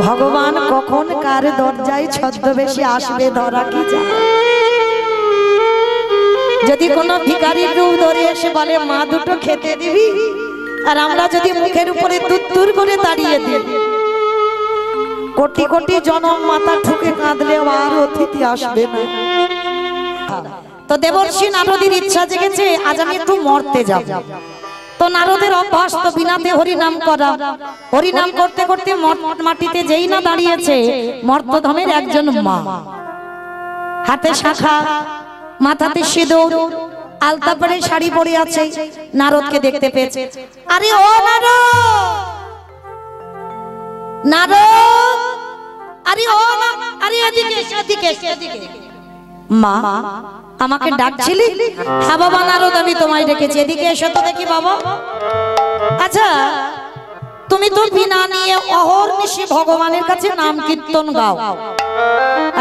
ভগবান কখন কার দরজায় ছদ্মবেশে আসবে ধরা কি যায়। যদি কোনো ভিখারির রূপ ধরে এসে বলে মা দুটো খেতে দিবি, আর আমরা যদি মুখের উপরে তুত্তুর করে দাঁড়িয়ে দিই, কোটি কোটি জনম মাথা ঠুকে কাঁদলেও আর অতিথি আসবে না। তো দেবর্ষি নারদের ইচ্ছা জেগেছে আজ আমি একটু মরতে যাব। তো নারদের অভ্যাস তো বিনাতে হরিনাম করা। হরিনাম করতে করতে মাটিতে যেই না দাঁড়িয়েছে মর্তধামের একজন মা, হাতে শাখা, মাথাতে সিঁদুর, আলতা পরে শাড়ি পরে আছে। নারদকে দেখতে পেয়েছে। আরে ও নারদ, নারদ, আরে ও না, আরে এদিকে এদিকে এদিকে। মা আমাকে ডাকছিলি? হ্যাঁ বাবা নারদ, আমি তোমায় ডেকেছি, এদিকে এসো তো দেখি বাবা। আচ্ছা তুমি তো বিনা নিয়ে অহর্নিশি ভগবানের কাছে নাম কীর্তন গাও।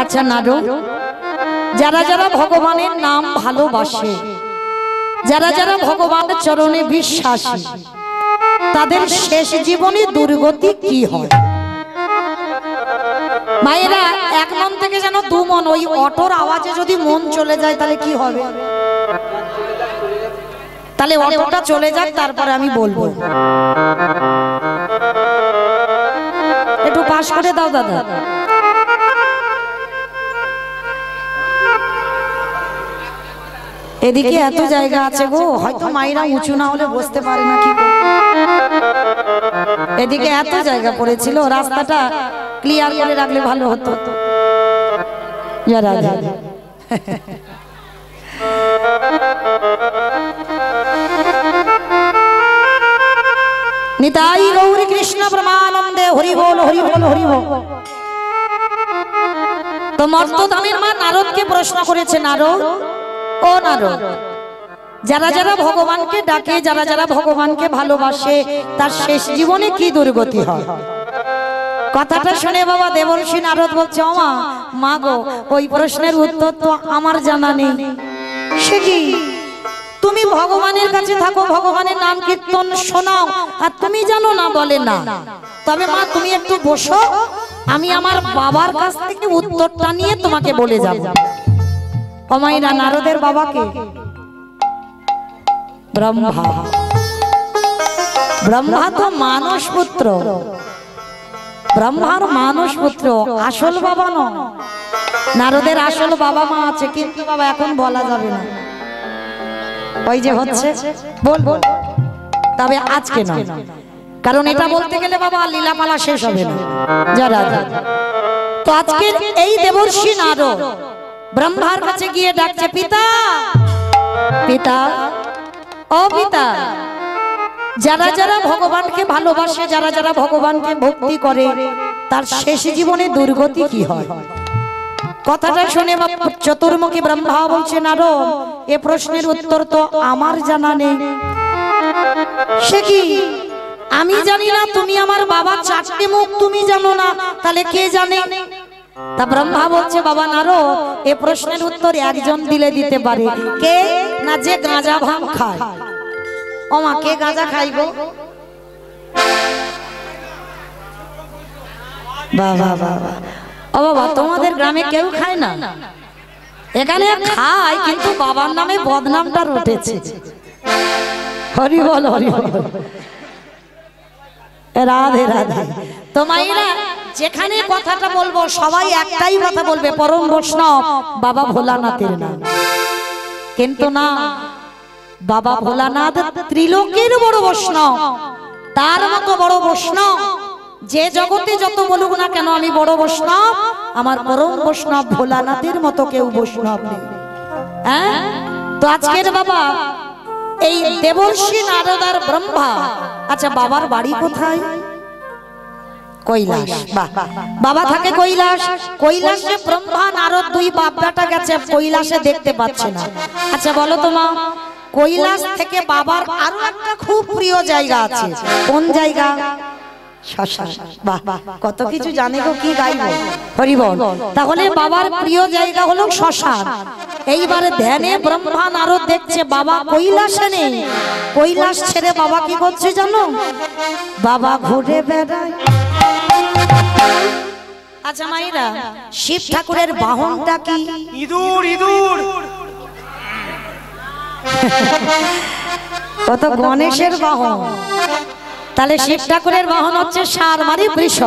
আচ্ছা নারদ, যারা যারা ভগবানের নাম ভালোবাসে, যারা যারা ভগবানের চরণে বিশ্বাসী, তাদের শেষ জীবনে দুর্গতি কি হয়? মায়েরা এক মন থেকে যেন দু মন, ওই অটোর আওয়াজে যদি মন চলে যায় তাহলে কি হবে? তাহলে অটোটা চলে যাক, তারপরে আমি বলবো। একটু পাশ করে দাও দাদা। এদিকে এত জায়গা আছে গো, হয়তো মায়েরা উঁচু না হলে বসতে পারে না। কি এদিকে এত জায়গা পড়েছিল, রাস্তাটা ক্লিয়ার করে রাখলে ভালো হতো। নিতাই গৌর কৃষ্ণ প্রেমানন্দে হরি বল হরি বল হরি বল। তো মর্তধামের মা নারদকে প্রশ্ন করেছে, নারদ ও নারদ, যারা যারা ভগবানকে ডাকে, যারা যারা ভগবানকে ভালোবাসে, তার শেষ জীবনে কি দুর্গতি হয়? কথাটা শুনে বাবা দেবর্ষি নারদ বলছে, ও মা, মা গো, ওই প্রশ্নের উত্তর তো আমার জানা নেই। সে কি? তুমি ভগবানের কাছে থাকো, ভগবানের নাম কীর্তন শোনাও, আর তুমি জানো না? বলে না। তবে মা তুমি একটু বসো, আমি আমার বাবার কাছ থেকে উত্তরটা নিয়ে তোমাকে বলে যাব। ও মায়েরা, নারদের বাবাকে ব্রহ্মা। ব্রহ্মা তো মানস পুত্র, ব্রহ্মার মানস পুত্র, আসল বাবা নয়। নারদের আসল বাবা মা আছে, কিন্তু বাবা এখন বলা যাবে না। ওই যে হচ্ছে বল বল, তবে আজকে না, কারণ এটা বলতে গেলে বাবা লীলাপালা শেষ হবে না। যারা তো আজকে এই দেবর্ষি নারদ ব্রহ্মার কাছে গিয়ে ডাকছে, পিতা পিতা ও পিতা, যারা যারা ভগবানকে ভালোবাসে, যারা যারা ভগবানকে ভক্তি করে, তার শেষ জীবনে দুর্গতি কি হয়? কথাটা শুনে চতুর্মুখী ব্রহ্মা বলছে, নারদ, এ প্রশ্নের উত্তর তো আমার জানা নেই। সে কি? আমি জানি না? তুমি আমার বাবা চারটে মুখ তুমি জানো না, তাহলে কে জানে? তা ব্রহ্মা বলছে, বাবা নারদ, এ প্রশ্নের উত্তর একজন দিলে দিতে পারে। কে? না, যে গাঁজা ভাং খায়। ও মা, কে গাঁজা খাইব? বাবা বাবা, ও বাবা, তোমাদের গ্রামে কেউ খায় না? এখানে খায়, কিন্তু বাবার নামে বদনামটা উঠেছে। হরি বল হরি বল, রাধে রাধে। তো মায়েরা, যেখানে কথাটা বলবো সবাই একটাই কথা বলবে, পরম বৈষ্ণব বাবা ভোলানাথের নাম। কিন্তু না, বাবা ভোলানাথ ত্রিলোকের বড় বৈষ্ণব। তার মতো বড় বৈষ্ণব যে জগতে যত বলুক না কেন আমি বড় বৈষ্ণব, আমার পরম বৈষ্ণব ভোলানাথের মতো কেউ বৈষ্ণব নেই। হ্যাঁ, তো আজকের বাবা এই দেবর্ষি নারদ আর ব্রহ্মা। আচ্ছা, বাবার বাড়ি কোথায়? কৈলাস। বাবা থাকে কৈলাস। কৈলাসে ব্রহ্মা নারদ দুই বাপ বেটা গেছে, কৈলাসে দেখতে পাচ্ছে না। আচ্ছা বলো তো মা, কৈলাস থেকে বাবার আরো একটা খুব প্রিয় জায়গা আছে। কোন জায়গা? শ্মশান। বাহ, কত কিছু জানে গো, কি গাইবো। হরি বল। তাহলে বাবার প্রিয় জায়গা হলো শ্মশান। এইবারে ধ্যানে ব্রহ্মা নারদ দেখছে বাবা কৈলাসে নেই। কৈলাস ছেড়ে বাবা কি করছে জানো? বাবা ঘুরে বেড়ায়। আচ্ছা মাইরা, শিব ঠাকুরের বাহনটা কি? ইঁদুর। ইঁদুর কত গণেশের বাহন, তাহলে শিব ঠাকুরের বাহন হচ্ছে ষাঁড় মানে বৃষ।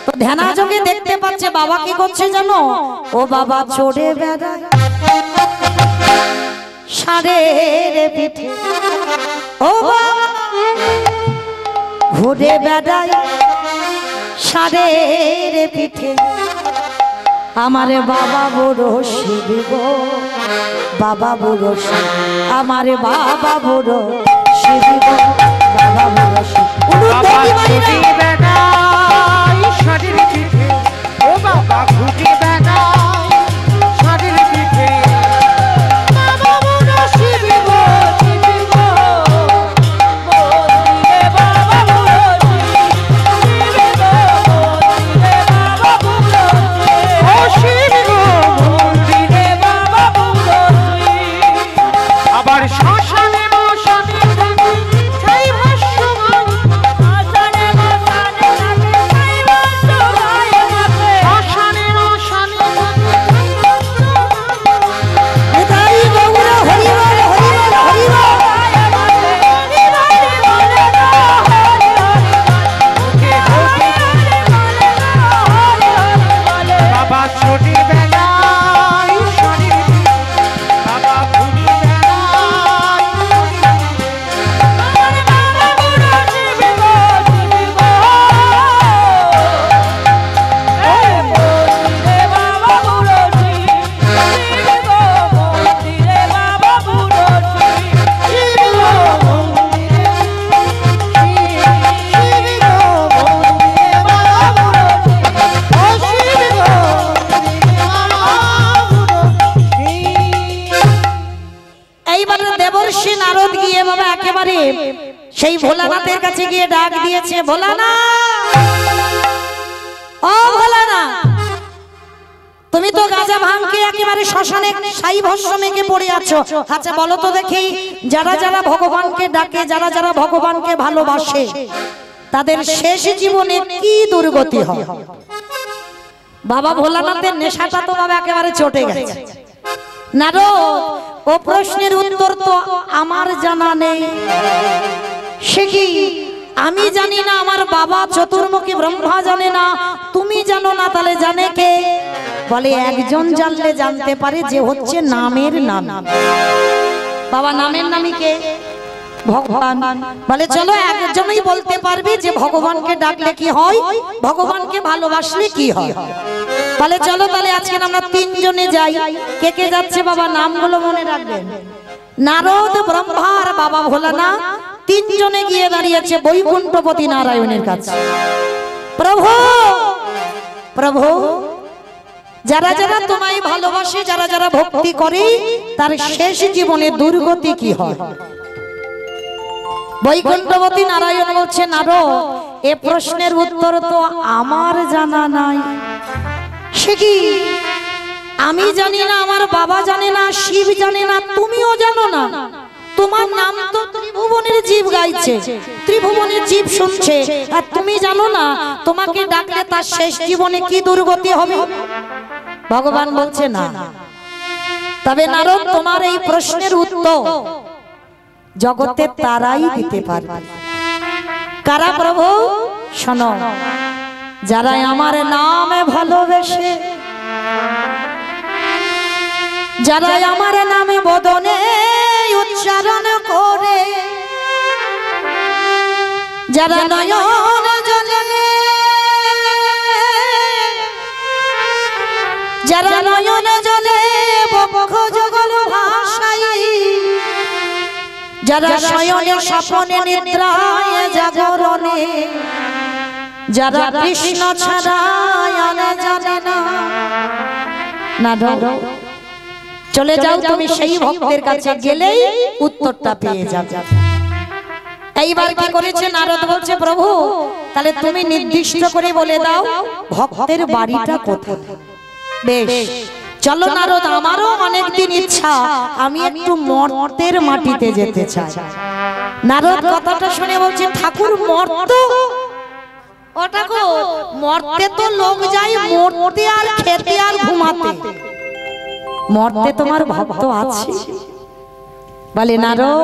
তো ধ্যানাযোগে দেখতে পাচ্ছে বাবা কি করছে জানো? ও বাবা চড়ে বেড়ায় ষাঁড়ের পিঠে, ও বাবা ঘুরে বেড়ায় ষাঁড়ের পিঠে। আমারে বাবা বড় শিব গো, বাবা বড় শিব, আমারে বাবা বড় শিব গো, বাবা বড় শিব। বাবা ঘুরে বেড়ায় ষাঁড়ের পিঠে, ও বাবা ঘুরে বেড়ায় ষাঁড়ের পিঠে। বাবা বড় শিব গো, শিব গো, বলিরে বাবা বড় শিব, শিব গো, বলিরে বাবা বড় শিব, ও শিব গো, বলিরে বাবা বড় শিব। আবার শ্মশানে মশানে থাকে ছাই ভাষ্য গায়, শ্মশানে মশানে থাকে ছাই ভাষ্য গায়, শ্মশানে মশানে থাকে তাই বগুড়া হরি বল হরি বল হরি বল। বাবা ছোটি বেলায় শরীর, বাবা ঘুরি বেলায় আমার বাবা বড় শিব গো, শিব গো, এই মন্দিরে বাবা বড় শিব, শিব গো, মন্দিরে বাবা বড় শিব, শিব গো, মন্দিরে শিব গো, মন্দিরে বাবা বড় শিব, ও শিব গো, এইবারে দেবর্ষি নারদ গিয়ে বাবা একেবারে সেই ভোলানাথের কাছে গিয়ে ডাক দিয়েছে, ভোলানাথ, ও ভোলানাথ, তুমি তো গাঁজা ভাঙকে একেবারে শ্মশানে সাই ভস্ম মেখে পড়ে আছো। আচ্ছা বলো তো দেখি, যারা যারা ভগবানকে ডাকে, যারা যারা ভগবানকে ভালোবাসে, তাদের শেষ জীবনে কি দুর্গতি হয়? বাবা ভোলানাথের নেশাটা তো বাবা একেবারে চটে গেছে। নারদ, ও প্রশ্নের উত্তর তো আমার জানা নেই। সে কি? আমি জানি না, আমার বাবা চতুর্মুখী ব্রহ্মা জানে না, তুমি জানো না, তাহলে জানে কে? বলে একজন জানলে জানতে পারে, যে হচ্ছে নামের নাম। বাবা নামের নামই কে? ভগবান। বলে চলো একজনই বলতে পারবে যে ভগবানকে ডাকলে কি হয়, ভগবানকে ভালোবাসলে কি হয়। বলে চলো তাহলে আজকে আমরা তিনজনে যাই। কে কে যাচ্ছে বাবা? নামগুলো মনে রাখবেন। নারদ, ব্রহ্মা আর বাবা ভোলানাথ তিনজনে গিয়ে দাঁড়িয়েছে বৈকুণ্ঠপতি নারায়ণের কাছে। প্রভু, প্রভু, যারা যারা তোমায় ভালোবাসে, যারা যারা ভক্তি করে, তার শেষ জীবনে দুর্গতি কি হয়? বৈকুণ্ঠপতি নারায়ণ বলছে, নারদ, এ প্রশ্নের উত্তর তো আমার জানা নাই। সে কি? আমি জানি না, আমার বাবা জানে না, শিব জানে না, তুমিও জানো না। তোমার নাম তো ত্রিভুবনের জীব গাইছে, ত্রিভুবনের জীব শুনছে, আর তুমি জানো না তোমাকে ডাকলে তার শেষ জীবনে কি দুর্গতি হবে? ভগবান বলছে না। তবে নারদ, তোমার এই প্রশ্নের উত্তর জগতে তারাই দিতে পারবে। কারা প্রভু? শোনো, যারা আমার নামে ভালোবেসে, যারা আমার নামে বদনে উচ্চারণ করে, যারা নয়ন জলে, যারা নয়ন জলে বক্ষ যুগল ভাষাই, যারা শয়নে স্বপনে নিদ্রায় জাগরণে, যারা কৃষ্ণ ছাড়া জানে না। নারদ, চলে যাও তুমি সেই ভক্তের কাছে, গেলেই উত্তরটা পেয়ে যাবে। এইবার কি করেছে নারদ? বলছে, প্রভু তাহলে তুমি নির্দিষ্ট করে বলে দাও ভক্তের বাড়িটা কোথায়। বেশ, চলো নারদ, আমারও অনেকদিন ইচ্ছা আমি একটু মর্তের মাটিতে যেতে চাই। নারদ কথাটা শুনে বলছে, ঠাকুর মর্ত? ও ঠাকুর, মর্তে তো লোক যায় মরতে আর খেতে আর ঘুমাতে, মর্তে তোমার ভক্ত আছে? বলে নারদ,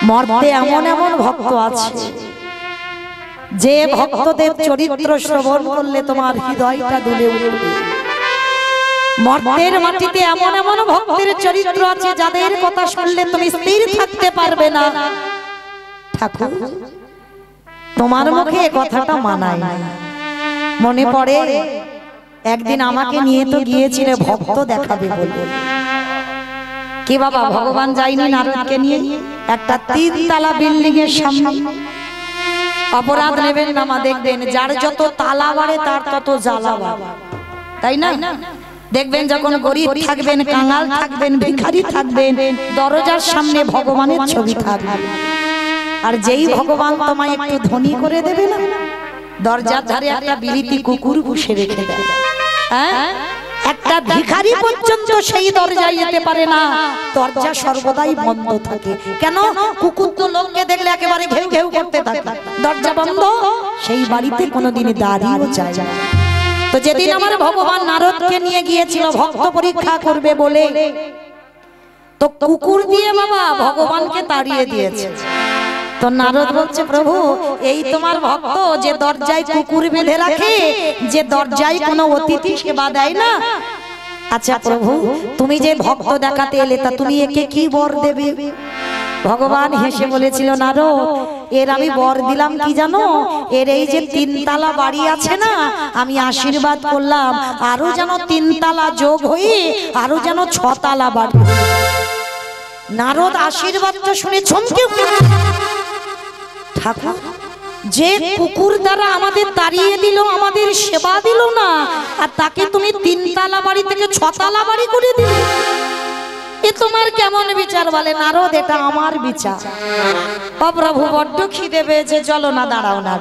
মর্তে এমন এমন ভক্ত আছে যে ভক্তদের চরিত্র শ্রবণ করলে তোমার হৃদয়টা দুলে উঠবে। মর্তের মাটিতে এমন এমন ভক্তের চরিত্র আছে যাদের কথা শুনলে তুমি স্থির থাকতে পারবে না। ঠাকুর, তোমার মুখে কথাটা মানায় না। মনে পড়ে একদিন আমাকে নিয়ে তো গিয়েছিলে ভক্ত দেখাবে বলে। কি বাবা, ভগবান যায়নি নারদকে নিয়ে একটা 3 তলা বিল্ডিং এর সামনে? অপরাধ নেবেন না মা, দেখবেন যার যত তালা বাড়ে তার তত জ্বালা বাড়ে, তাই না? দেখবেন যখন গরিব থাকবেন, কাঙাল থাকবেন, ভিখারি থাকবেন, দরজার সামনে ভগবানের ছবি থাকবে। আর যেই ভগবান তোমায় একটু ধনী করে দেবে না, দরজার ধারে একটা বিলিতি কুকুর বসে রেখে দেয়। হ্যাঁ, একটা ভিখারি পর্যন্ত সেই দরজায় যেতে পারে না, দরজা সর্বদাই বন্ধ থাকে। কেন? কুকুর তো লোককে দেখলে একেবারে ঘেউ ঘেউ করতে থাকে, দরজা বন্ধ, সেই বাড়িতে কোনোদিন দাঁড়িয়েও যায় না। তো যেদিন আমার ভগবান নারদকে নিয়ে গিয়েছিল ভক্ত পরীক্ষা করবে বলে, তো কুকুর দিয়ে বাবা ভগবানকে তাড়িয়ে দিয়েছে। তো নারদ বলছে, প্রভু এই তোমার ভক্ত যে দরজায় কুকুর বেঁধে রাখে, যে দরজায় কোনো অতিথি সেবা দেয় না। আচ্ছা প্রভু, তুমি যে ভক্ত দেখাতে এলে, তা তুমি একে কি বর দেবে? ভগবান হেসে বলেছিল, নারদ, এর আমি বর দিলাম কি জানো? এর এই যে 3 তলা বাড়ি আছে না, আমি আশীর্বাদ করলাম আরো যেন 3 তলা যোগ হয়ে আরো যেন 6 তলা বাড়ি। নারদ আশীর্বাদটা শুনে চমকে উঠল। ঠাকুর, যে কুকুর দ্বারা আমাদের তাড়িয়ে দিল, আমাদের সেবা দিল না, আর তাকে তুমি 3 তলা বাড়ি থেকে 6 তলা বাড়ি করে দিলে, এ তোমার কেমন বিচার? বলে নারদ, এটা আমার বিচার। ও প্রভু, বড্ড খিদে পেয়েছে, চলো না, দাঁড়াও না,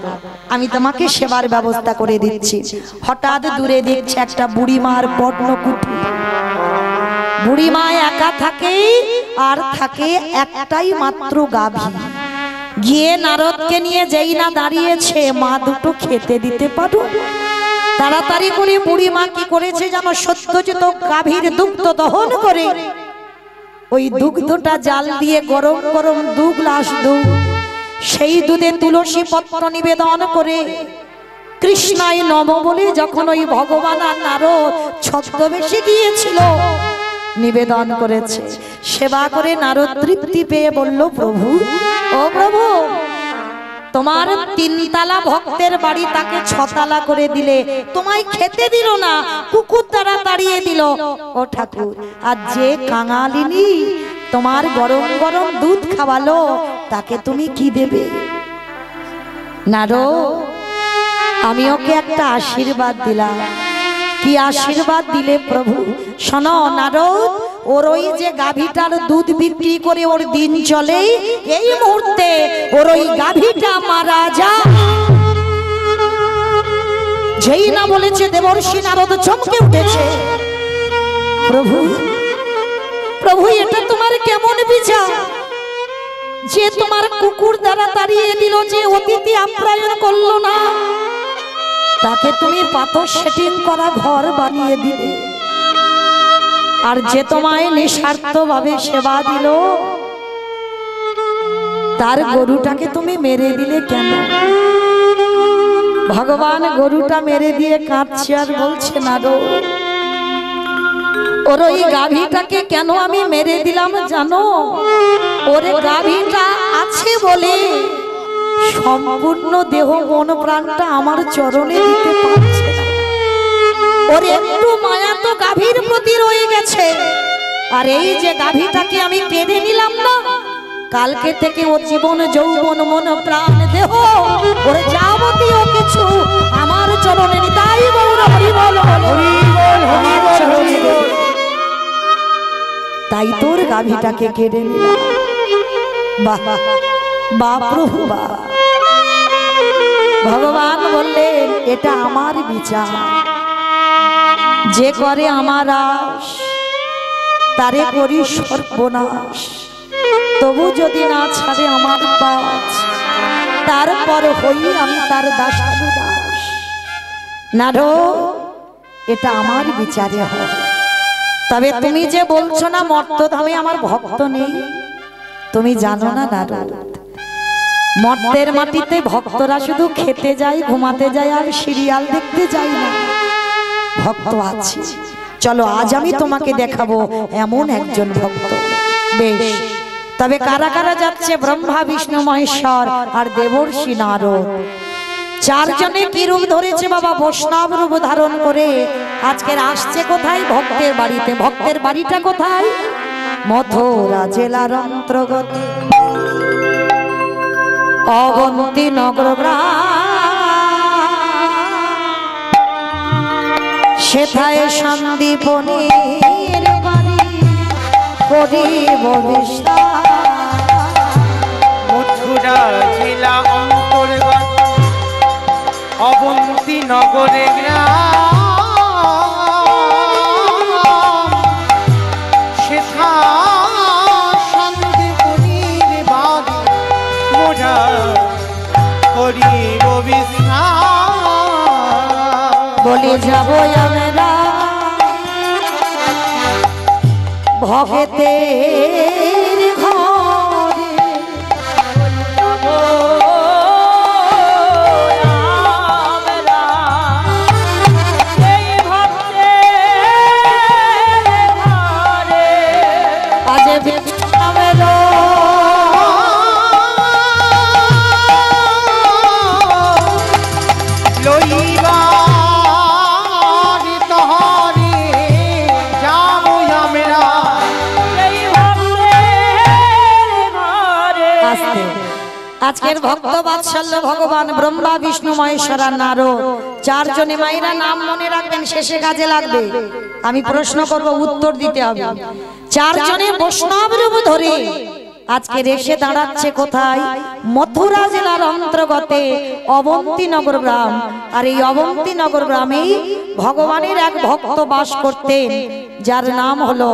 আমি তোমাকে সেবার ব্যবস্থা করে দিচ্ছি। হঠাৎ দূরে দেখছে একটা বুড়িমার পর্ণকুটি। বুড়িমা একা থাকে, আর থাকে একটাই মাত্র গাভী। গিয়ে নারদকে নিয়ে যেই না দাঁড়িয়েছে, মা দুটো খেতে দিতে পারো। তাড়াতাড়ি করে বুড়িমা কি করেছে জানো? সদ্যজাত গাভীর দুগ্ধ দহন করে ওই দুগ্ধটা জাল দিয়ে গরম গরম 2 গ্লাস দুধ, সেই দুধে তুলসী পত্র নিবেদন করে কৃষ্ণায় নম বলে যখন ওই ভগবান আর নারদ ছদ্মবেশে গিয়েছিল নিবেদন করেছে। সেবা করে নারদ তৃপ্তি পেয়ে বলল, প্রভু, ও প্রভু, তোমার 3 তলা ভক্তের বাড়ি তাকে 6 তলা করে দিলে, তোমায় খেতে দিল না, কুকুর দ্বারা তাড়িয়ে দিল। ও ঠাকুর, আর যে কাঙালিনী তোমার গরম গরম দুধ খাওয়ালো, তাকে তুমি কি দেবে? নারদ, আমি ওকে একটা আশীর্বাদ দিলাম। কি আশীর্বাদ দিলে প্রভু? শোনো নারদ, ওর ওই যে গাভীটার দুধ বিক্রি করে ওর দিন চলে, এই মুহূর্তে ওর ওই গাভীটা মারা যায়। যেই না বলেছে দেবর্ষি নারদ চমকে উঠেছে। প্রভু, প্রভু, এটা তোমার কেমন বিচার? যে তোমার কুকুর দ্বারা তাড়িয়ে দিল, যে অতিথি আপ্যায়ন করলো না, তাকে তুমি পাথর সেটিং করা ঘর বানিয়ে দিলে, আর যে তোমায় নিঃস্বার্থভাবে সেবা দিল, তার গরুটাকে তুমি মেরে দিলে কেন? ভগবান গরুটা মেরে দিয়ে কাঁদছে আর বলছে, নারদ, ওর ওই গাভীটাকে কেন আমি মেরে দিলাম জানো? ওরে গাভীটা আছে বলে সম্পূর্ণ দেহ মন প্রাণটা আমার চরণে দিতে পারছে না। ওর একটু মায়া তো গাভীর প্রতি রয়ে গেছে, আর এই যে গাভীটাকে আমি কেড়ে নিলাম না, কালকে থেকে ও জীবন যৌবন মন প্রাণ দেহ ওর যাবতীয় কিছু আমার চরণে নিতাই গৌর হরি বল, হরি বল, হরি বল, হরি বল। তাই তোর গাভীটাকে কেড়ে নিলাম। বাহ বাহ প্রভু বাহ। ভগবান বললেন, এটা আমার বিচার। যে করে আমার আশ তারে করি সর্বনাশ, তবু যদি না ছাড়ে আমার কাজ, তারপর হই আমি তার দাসানুদাস। নারদ, এটা আমার বিচারে হয়। তবে তুমি যে বলছো না মর্তধামে আমার ভক্ত নেই, তুমি জানো না নারদ, মর্তের মাটিতে ভক্তরা শুধু খেতে যায়, ঘুমাতে যায় আর সিরিয়াল দেখতে যায় না, ভক্ত আছে। চলো আজ আমি তোমাকে দেখাবো এমন একজন ভক্ত। বেশ, তবে কারা কারা যাচ্ছে? ব্রহ্মা, বিষ্ণু, মহেশ্বর আর দেবর্ষি নারদ। চারজনে কি রূপ ধরেছে বাবা? বৈষ্ণব রূপ ধারণ করে আজকের আসছে কোথায়? ভক্তের বাড়িতে। ভক্তের বাড়িটা কোথায়? মথুরা জেলার অন্তর্গত অবন্তী নগর সেথায় সন্দীপনীর বাড়ি করিব বিস্তার। মথুরা জেলা অন্তর্গত অবন্তী নগরে গ্রাম, সেথা সন্দীপনীর বাড়ি মোরা করিব বিস্তার। বলে যাব আমরা ভক্তের ঘরে, আজ বিষ্ণবের আজকের ভক্ত বাৎসল্য ভগবান ব্রহ্মা, বিষ্ণু, মহেশ্বর আর নারদ, চারজনে মায়েরা নাম মনে রাখবেন, শেষে কাজে লাগবে। আমি প্রশ্ন করব, উত্তর দিতে হবে। চারজনে বৈষ্ণব রূপ ধরে আজকে এসে দাঁড়াচ্ছে কোথায়? মথুরা জেলার অন্তর্গতে অবন্তী নগর গ্রাম। আর এই অবন্তী নগর গ্রামেই ভগবানের এক ভক্ত বাস করতেন, যার নাম হলো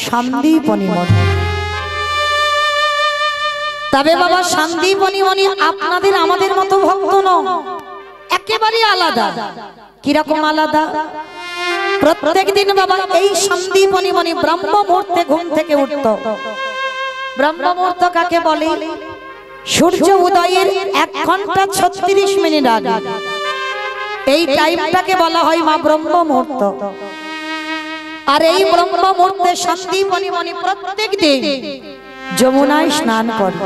সন্দীপনী মণি। তবে বাবা সন্দীপনী মণি আপনাদের আমাদের মতো ভক্ত নন, একেবারে আলাদা। কিরকম আলাদা? প্রত্যেক দিন বাবা এই সন্দীপনী মণি ব্রহ্ম মুহূর্তে ঘুম থেকে উঠত। ব্রহ্ম মুহূর্ত কাকে বলে? সূর্য উদয়ের 1 ঘন্টা 36 মিনিট আগে এই টাইমটাকে বলা হয় মা ব্রহ্ম মুহূর্ত। আর এই ব্রহ্ম মুহূর্তে সন্দীপনী মণি প্রত্যেক দিন যমুনায় স্নান করে।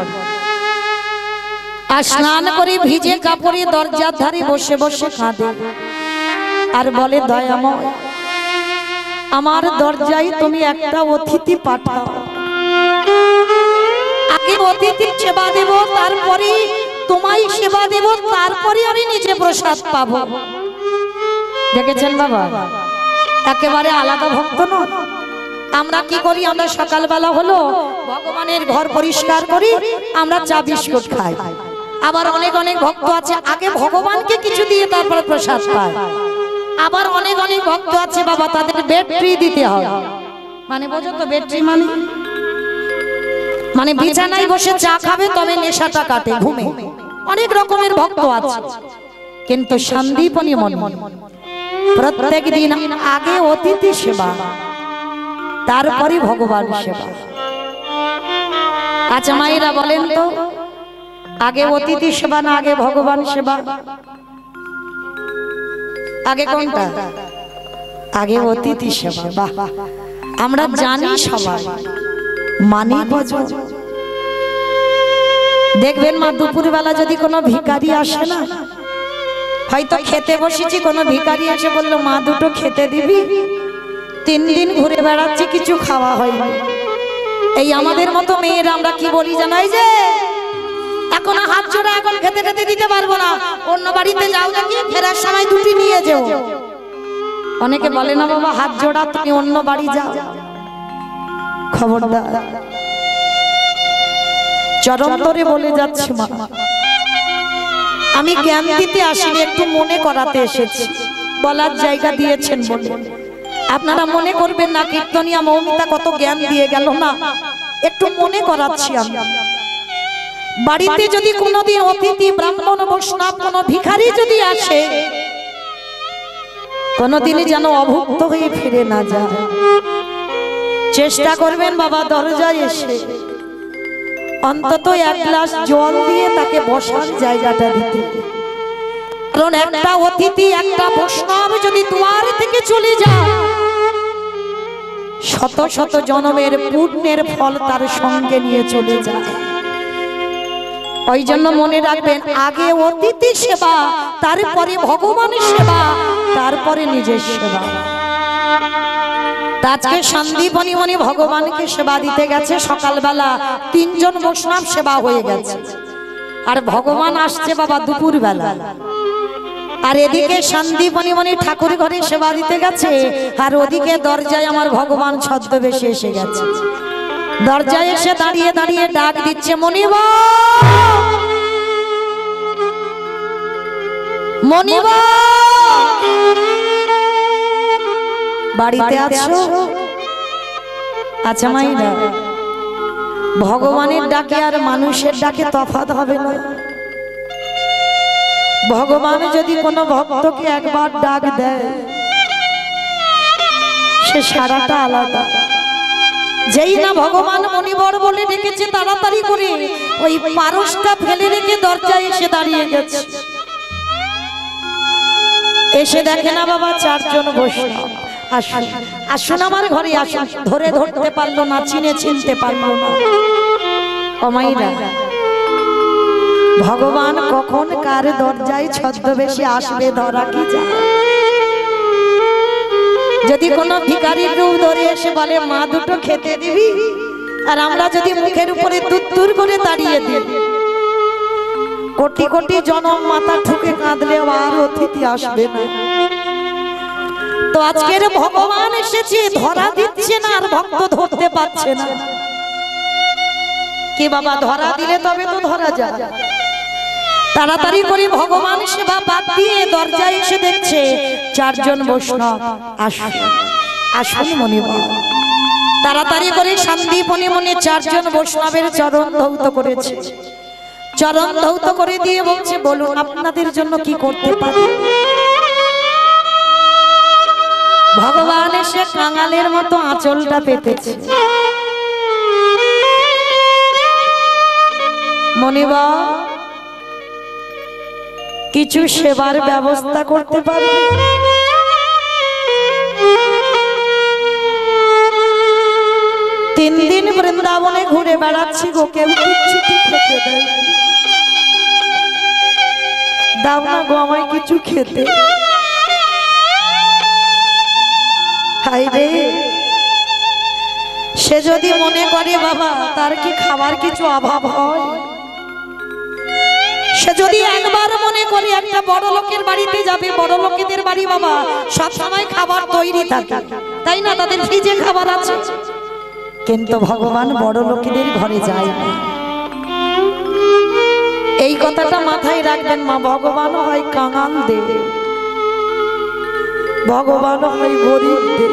আর স্নান করে ভিজে কাপড়ে দরজার ধারে বসে বসে কাঁদে আর বলে, দয়াময়, আমার দরজায় তুমি একটা অতিথি পাঠাও। আগে অতিথি সেবা দেব, তারপরে তোমায় সেবা দেব, তারপরে আমি নিজে প্রসাদ পাবো। দেখেছেন বাবা, একেবারে আলাদা ভক্ত নয়। আমরা কি করি? আমরা সকালবেলা হলো ভগবানের ঘর পরিষ্কার করি, আমরা চা বিস্কুট খাই। আবার অনেক অনেক ভক্ত আছে আগে ভগবানকে কিছু দিয়ে তারপরে প্রসাদ পায়। আবার অনেক অনেক ভক্ত আছে বাবা তাদের ব্যাটারি দিতে হয়। মানে বোঝো তো ব্যাটারি মানে বিছানায় বসে চা খাবে তবে নেশাটা কাটে, ঘুমে। অনেক রকমের ভক্ত আছে, কিন্তু সন্দীপনী মণি প্রত্যেক দিন আগে অতিথি সেবা, তারপরে ভগবান সেবা। আচ্ছা মায়েরা বলেন তো, আগে অতিথি সেবা না আগে ভগবান সেবা? আগে কোনটা? আগে অতিথি সেবা। বাহ, আমরা জানি সবাই, মানি বোঝো। দেখবেন মা দুপুর বেলা যদি কোনো ভিখারি আসে না, হয়তো খেতে বসেছি, কোনো ভিখারি এসে বললো মা দুটো খেতে দিবি, 3 দিন ঘুরে বেড়াচ্ছি, কিছু খাওয়া হয়নি। এই আমাদের মতো মেয়েরা আমরা কি বলি জানাই, যে এখন হাত জোড়া, এখন খেতে খেতে দিতে পারবো না, অন্য বাড়িতে যাও নাকি, ফেরার সময় 2টি নিয়ে যাও। অনেকে বলে না বাবা হাত জোড়া, তুমি অন্য বাড়ি যাও। খবরদার, চরমতরে বলে যাচ্ছি মা, আমি জ্ঞান দিতে আসিনি, একটু মনে করাতে এসেছি। বলার জায়গা দিয়েছেন বলে আপনারা মনে করবেন না কীর্তনিয়া মৌমিতা কত জ্ঞান দিয়ে গেল না, একটু মনে করাচ্ছি আমি। বাড়িতে যদি কোনোদিন অতিথি ব্রাহ্মণ বৈষ্ণব কোনো ভিখারি যদি আসে, কোনোদিনই যেন অভুক্ত হয়ে ফিরে না যায়। চেষ্টা করবেন বাবা দরজায় এসে অন্তত এক গ্লাস জল দিয়ে তাকে বসার জায়গাটা দিতে। কারণ একটা অতিথি একটা বৈষ্ণব যদি দুয়ার থেকে চলে যায়, শত শত জন্মের পুণ্যের ফল তার সঙ্গে নিয়ে চলে যায়। ওই জন্য মনে রাখবেন, আগে অতিথি সেবা, তারপরে ভগবানের সেবা, তারপরে নিজের সেবা। আজকে সন্দীপনী মনি ভগবানকে সেবা দিতে গেছে, সকালবেলা 3 জন বৈষ্ণব সেবা হয়ে গেছে, আর ভগবান আসছে বাবা দুপুর বেলা। আর এদিকে সন্দীপনী মনি ঠাকুর ঘরে সেবা দিতে গেছে, আর ওদিকে দরজায় আমার ভগবান ছদ্মবেশে এসে গেছে। দরজায় এসে দাঁড়িয়ে দাঁড়িয়ে ডাক দিচ্ছে, মনিবা মনিবা, বাড়িতে আছো? আচ্ছা মাইরা, ভগবানের ডাকে আর মানুষের ডাকে তফাৎ হবে না। ভগবান যদি কোনো ভক্তকে একবার ডাক দেয়, সে সারাটা আলাদা। যেই না ভগবান মনিবর বলে ডেকেছে, তাড়াতাড়ি করে ওই পারসটা ফেলে রেখে দরজায় এসে দাঁড়িয়ে গেছে। এসে দেখে না বাবা 4 জন বৈষ্ণব। আসুন আসুন আমার ঘরে আসুন। ধরে ধরতে পারলো না, চিনতে পারলো না। কমাইরা, ভগবান কখন কার দরজায় ছদ্মবেশে আসবে ধরা কি যায়। যদি কোনো ভিখারির রূপ ধরে এসে বলে মা দুটো খেতে দিবি, আর আমরা যদি মুখের উপরে তুত্তুর করে দাঁড়িয়ে দিই, কোটি কোটি জনম মাথা ঠুকে কাঁদলে আর অতিথি আসবে না। তো আজকের ভগবান এসেছে, ধরা দিচ্ছে না, আর ভক্ত ধরতে পারছে না। কি বাবা, ধরা দিলে তবে তো ধরা যায়। তাড়াতাড়ি করে ভগবান সেবা বাদ দিয়ে দরজায় এসে দেখছে 4 জন বৈষ্ণব। আসুন আসুন মনিবা। তাড়াতাড়ি করে সন্দীপনী মনে 4 জন বৈষ্ণবের চরণ ধৌত করেছে। চরণ ধৌত করে দিয়ে বলছে, বলুন আপনাদের জন্য কি করতে পারি। ভগবান এসে কাঙালের মতো আঁচলটা পেতেছে। মনিবা, কিছু সেবার ব্যবস্থা করতে পারবে? 3 দিন বৃন্দাবনে ঘুরে বেড়াচ্ছি গো, কেউ কিছু খেতে দেয়। দাও না গো আমায় কিছু খেতে। হায় রে, সে যদি মনে করে বাবা তার কি খাবার কিছু অভাব হয়, সে যদি একবার মনে করে একটা বড় লোকের বাড়িতে যাবে, বড় লোকেদের বাড়ি বাবা সব সময় খাবার তৈরি থাকে, তাই না? তাদের ফ্রিজে খাবার আছে। কিন্তু ভগবান বড় লোকেদের ঘরে যায় না। এই কথাটা মাথায় রাখবেন মা। ভগবান হয় কাঙাল দে, ভগবান হয় গরিব দে,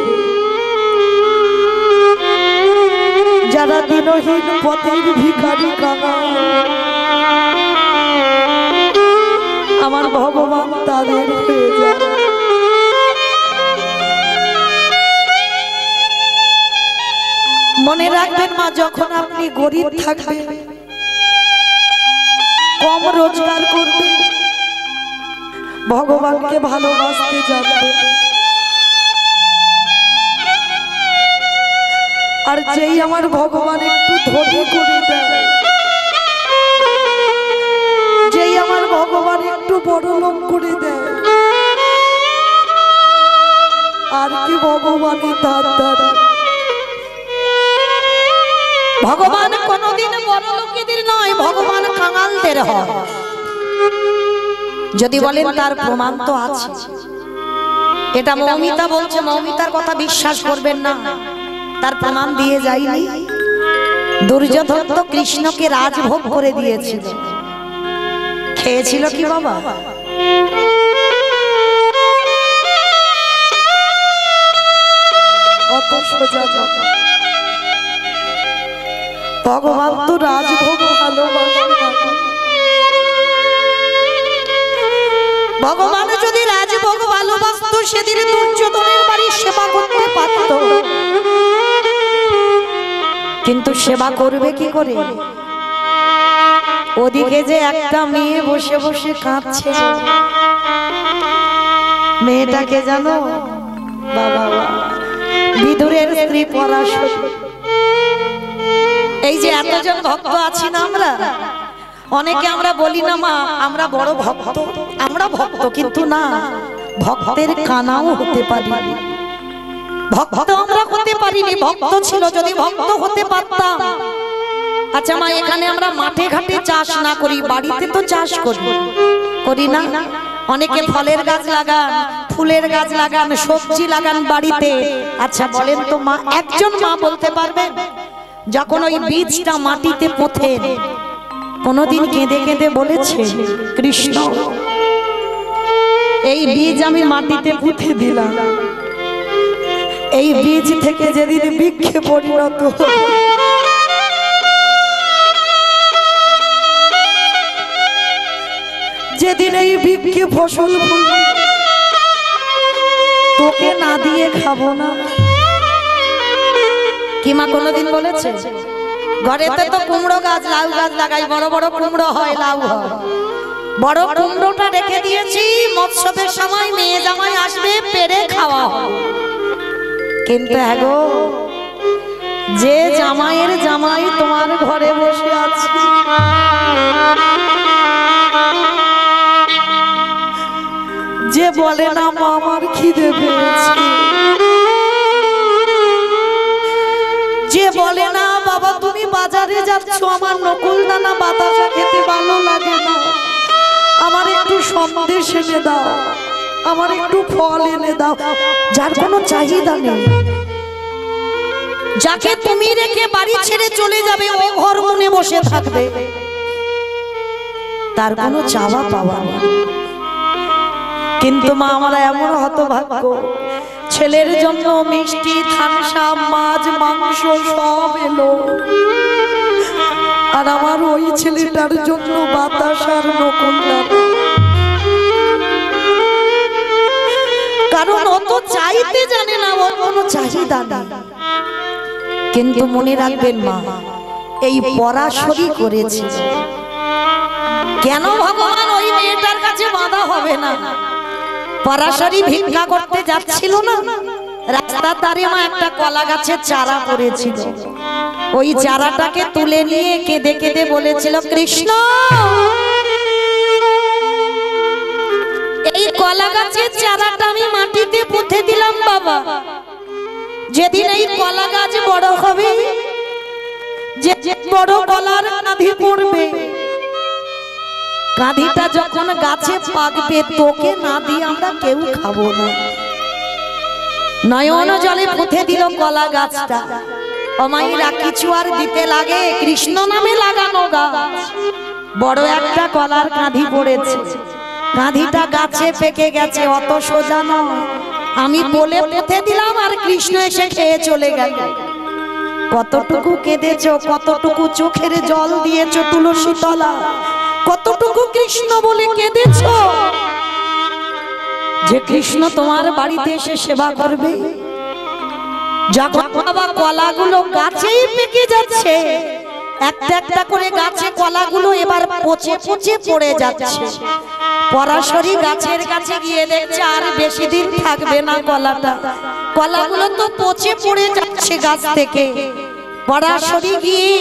যারা দিনহীন পথের ভিখারি কাঙাল, আমার ভগবান তাদের হয়ে যায়। মনে রাখবেন মা, যখন আপনি গরিব থাকবেন, কম রোজগার করবেন, ভগবানকে ভালোবাসতে জানবেন। আর যেই আমার ভগবান একটু ধনী করে দেয়, যেই আমার ভগবান একটু বড় লোক করে দেয়, আর কি ভগবানের ধার ধারে। ভগবান কোনদিন বড় লোকেদের নয়, ভগবান কাঙালদের হয়। যদি বলেন তার প্রমাণ তো আছে। এটা মৌমিতা বলছে, মৌমিতার কথা বিশ্বাস করবেন না, তার প্রমাণ দিয়ে যায়নি। দুর্যোধন তো কৃষ্ণকে রাজভোগ করে দিয়েছিল, খেয়েছিল কি বাবা? সোজা নয়। ভগবান তো রাজভোগ ভালোবাসে না। ভগবান যদি রাজভোগ ভালোবাসতো সেদিন দুর্যোধনের বাড়ির সেবা করতে পারত, কিন্তু সেবা করবে কি করে? ওদিকে যে একটা মেয়ে বসে বসে কাঁদছে, মেয়েটাকে জানো? বাবা, বিদুরের স্ত্রী পরাশরী। এই যে এতজন ভক্ত আছি না আমরা, অনেকে আমরা বলি না মা আমরা বড় ভক্ত, আমরা ভক্ত, কিন্তু না, ভক্তের কানাও হতে পারি। ভক্ত আমরা হতে পারিনি, ভক্ত ছিল। যদি ভক্ত হতে পারতাম, আচ্ছা মা এখানে আমরা মাঠে ঘাটে চাষ না করি, বাড়িতে তো চাষ করি না? অনেকে ফলের গাছ লাগান, ফুলের গাছ লাগান, সবজি লাগান বাড়িতে। আচ্ছা বলেন তো মা, একজন মা বলতে পারবেন যখন ওই বীজটা মাটিতে পোঁতেন কোনদিন কেঁদে কেঁদে বলেছে কৃষ্ণ এই বীজ আমি মাটিতে পুঁতে দিলাম, এই বীজ থেকে যেদিন বৃক্ষে পরিণত হবে, যেদিন এই বৃক্ষে ফসল ফলবে, তোকে না দিয়ে খাবো না? কি মা কোনদিন বলেছে? ঘরেতে তো কুমড়ো গাছ, লাউ গাছ লাগাই, বড় বড় কুমড়ো হয়, লাউ হয়। বড় কুমড়োটা রেখে দিয়েছি, মৎস্যদের সময় মেয়ে জামাই আসবে, পেরে খাওয়া হবে। কিন্তু এগো যে জামাইয়ের জামাই তোমার ঘরে বসে আছে, যে বলে না মা আমার খিদে পেয়েছে, যে বলে না বাবা তুমি বাজারে যাচ্ছ আমার নকুল দানা বাতাসা খেতে ভালো লাগে না, আমার একটু সন্দেশ এনে দাও, আমার একটু ফল এনে দাও, যার কোনো চাহিদা নেই, যাকে তুমি রেখে বাড়ি ছেড়ে চলে যাবে ও ঘর মনে বসে থাকবে, তার কোনো চাওয়া পাওয়া নেই। কিন্তু মা আমরা এমন হতভাগ্য, ছেলের জন্য মিষ্টি, থানসা, মাছ, মাংস সব এলো, আর আমার ওই ছেলেটার জন্য বাতাসার নকুল দানা। কারণ ও তো চাইতে জানে না, ওর কোনো চাহিদা নেই। কিন্তু মনে রাখবেন মা, এই পরাশরী করেছে। কেন ভগবান ওই মেয়েটার কাছে বাধা হবে না? পরাশরী ভিক্ষা করতে যাচ্ছিল না, রাস্তার ধারে মা একটা কলা গাছের চারা পড়েছিল, ওই চারাটাকে তুলে নিয়ে কেঁদে কেঁদে বলেছিল কৃষ্ণ এই কলা গাছের চারাটা আমি মাটিতে পুঁতে দিলাম বাবা, যেদিন এই কলা গাছ বড় হবে, যে বড় কলার কাঁধি পড়বে, কাঁধিটা যখন গাছে পাকবে তোকে না দিয়ে আমরা কেউ খাবো না। নয়ন জলে পুঁতে দিল কলা গাছটা। অমাইরা কিছু আর দিতে লাগে, কৃষ্ণ নামে লাগানো গাছ, বড় একটা কলার কাঁধি পড়েছে, কাঁধিটা গাছে পেকে গেছে, অত সোজা নয়। আমি বলে পুঁতে দিলাম আর কৃষ্ণ এসে খেয়ে চলে গেল। কতটুকু কেঁদেছো, কতটুকু চোখের জল দিয়েছো তুলসী তলা, কতটুকু কৃষ্ণ বলে কেঁদেছো, যে কৃষ্ণ তোমার বাড়িতে এসে সেবা করবে। যখন বাবা কলাগুলো গাছেই পেকে যাচ্ছে, একটা একটা করে গাছে কলাগুলো এবার পচে পচে পড়ে যাচ্ছে, পরাশরী গাছের কাছে গিয়ে দেখছে আর বেশি দিন থাকবে না কলাটা, কলাগুলো তো পচে পড়ে যাচ্ছে গাছ থেকে। পরাশরী গিয়ে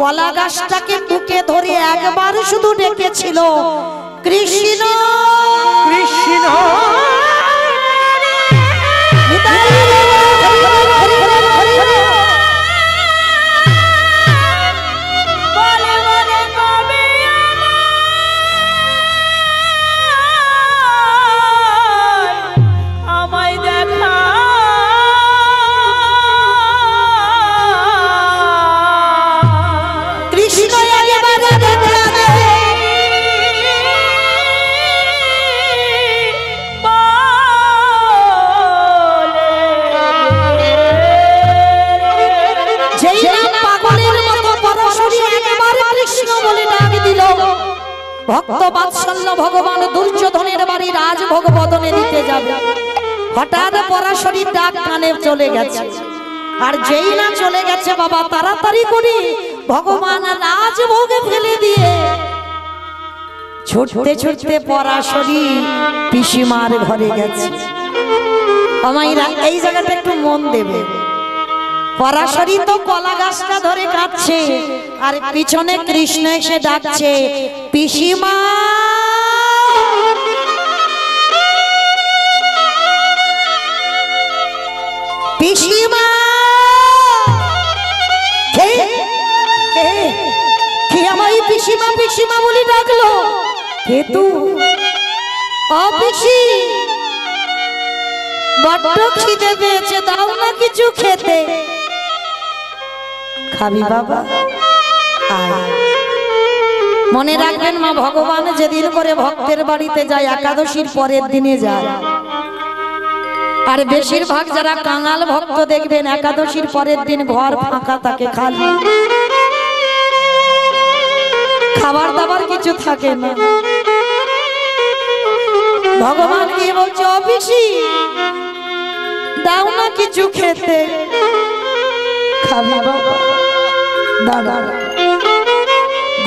কলা গাছটাকে বুকে ধরে একবার শুধু ডেকেছিল কৃষ্ণ কৃষ্ণ। ভক্ত বাৎসল্য ভগবান দুর্যোধনের বাড়ি রাজভোগ বদনে দিতে যাবে। হঠাৎ পরাশরীর ডাক কানে চলে গেছে। আর যেই না চলে গেছে বাবা, তাড়াতাড়ি করে ভগবান রাজভোগে ফেলে দিয়ে ছুটতে ছুটতে পরাশরী পিসিমার ঘরে গেছে। আমাইরা এই জায়গাটা একটু মন দেবে। পরাশরী তো কলা গাছটা ধরে কাঁদছে, আর পিছনে কৃষ্ণ এসে ডাকছে, পিসিমা পিসিমা। কে আমায় পিসিমা পিসিমা বলে ডাকলো? কে তু? ও পিসি, বড্ড খিদে পেয়েছে, দাও না কিছু খেতে। খাবি বাবা? আয়। মনে রাখবেন মা, ভগবান যেদিন করে ভক্তের বাড়িতে যায় একাদশীর পরের দিনে যায়। আর বেশিরভাগ যারা কাঙাল ভক্ত দেখবেন একাদশীর পরের দিন ঘর ফাঁকা থাকে, খালি, খাবার দাবার কিছু থাকে না। ভগবান গিয়ে বলছে, অফিসি দাও না কিছু খেতে। খাবি বাবা? দাদা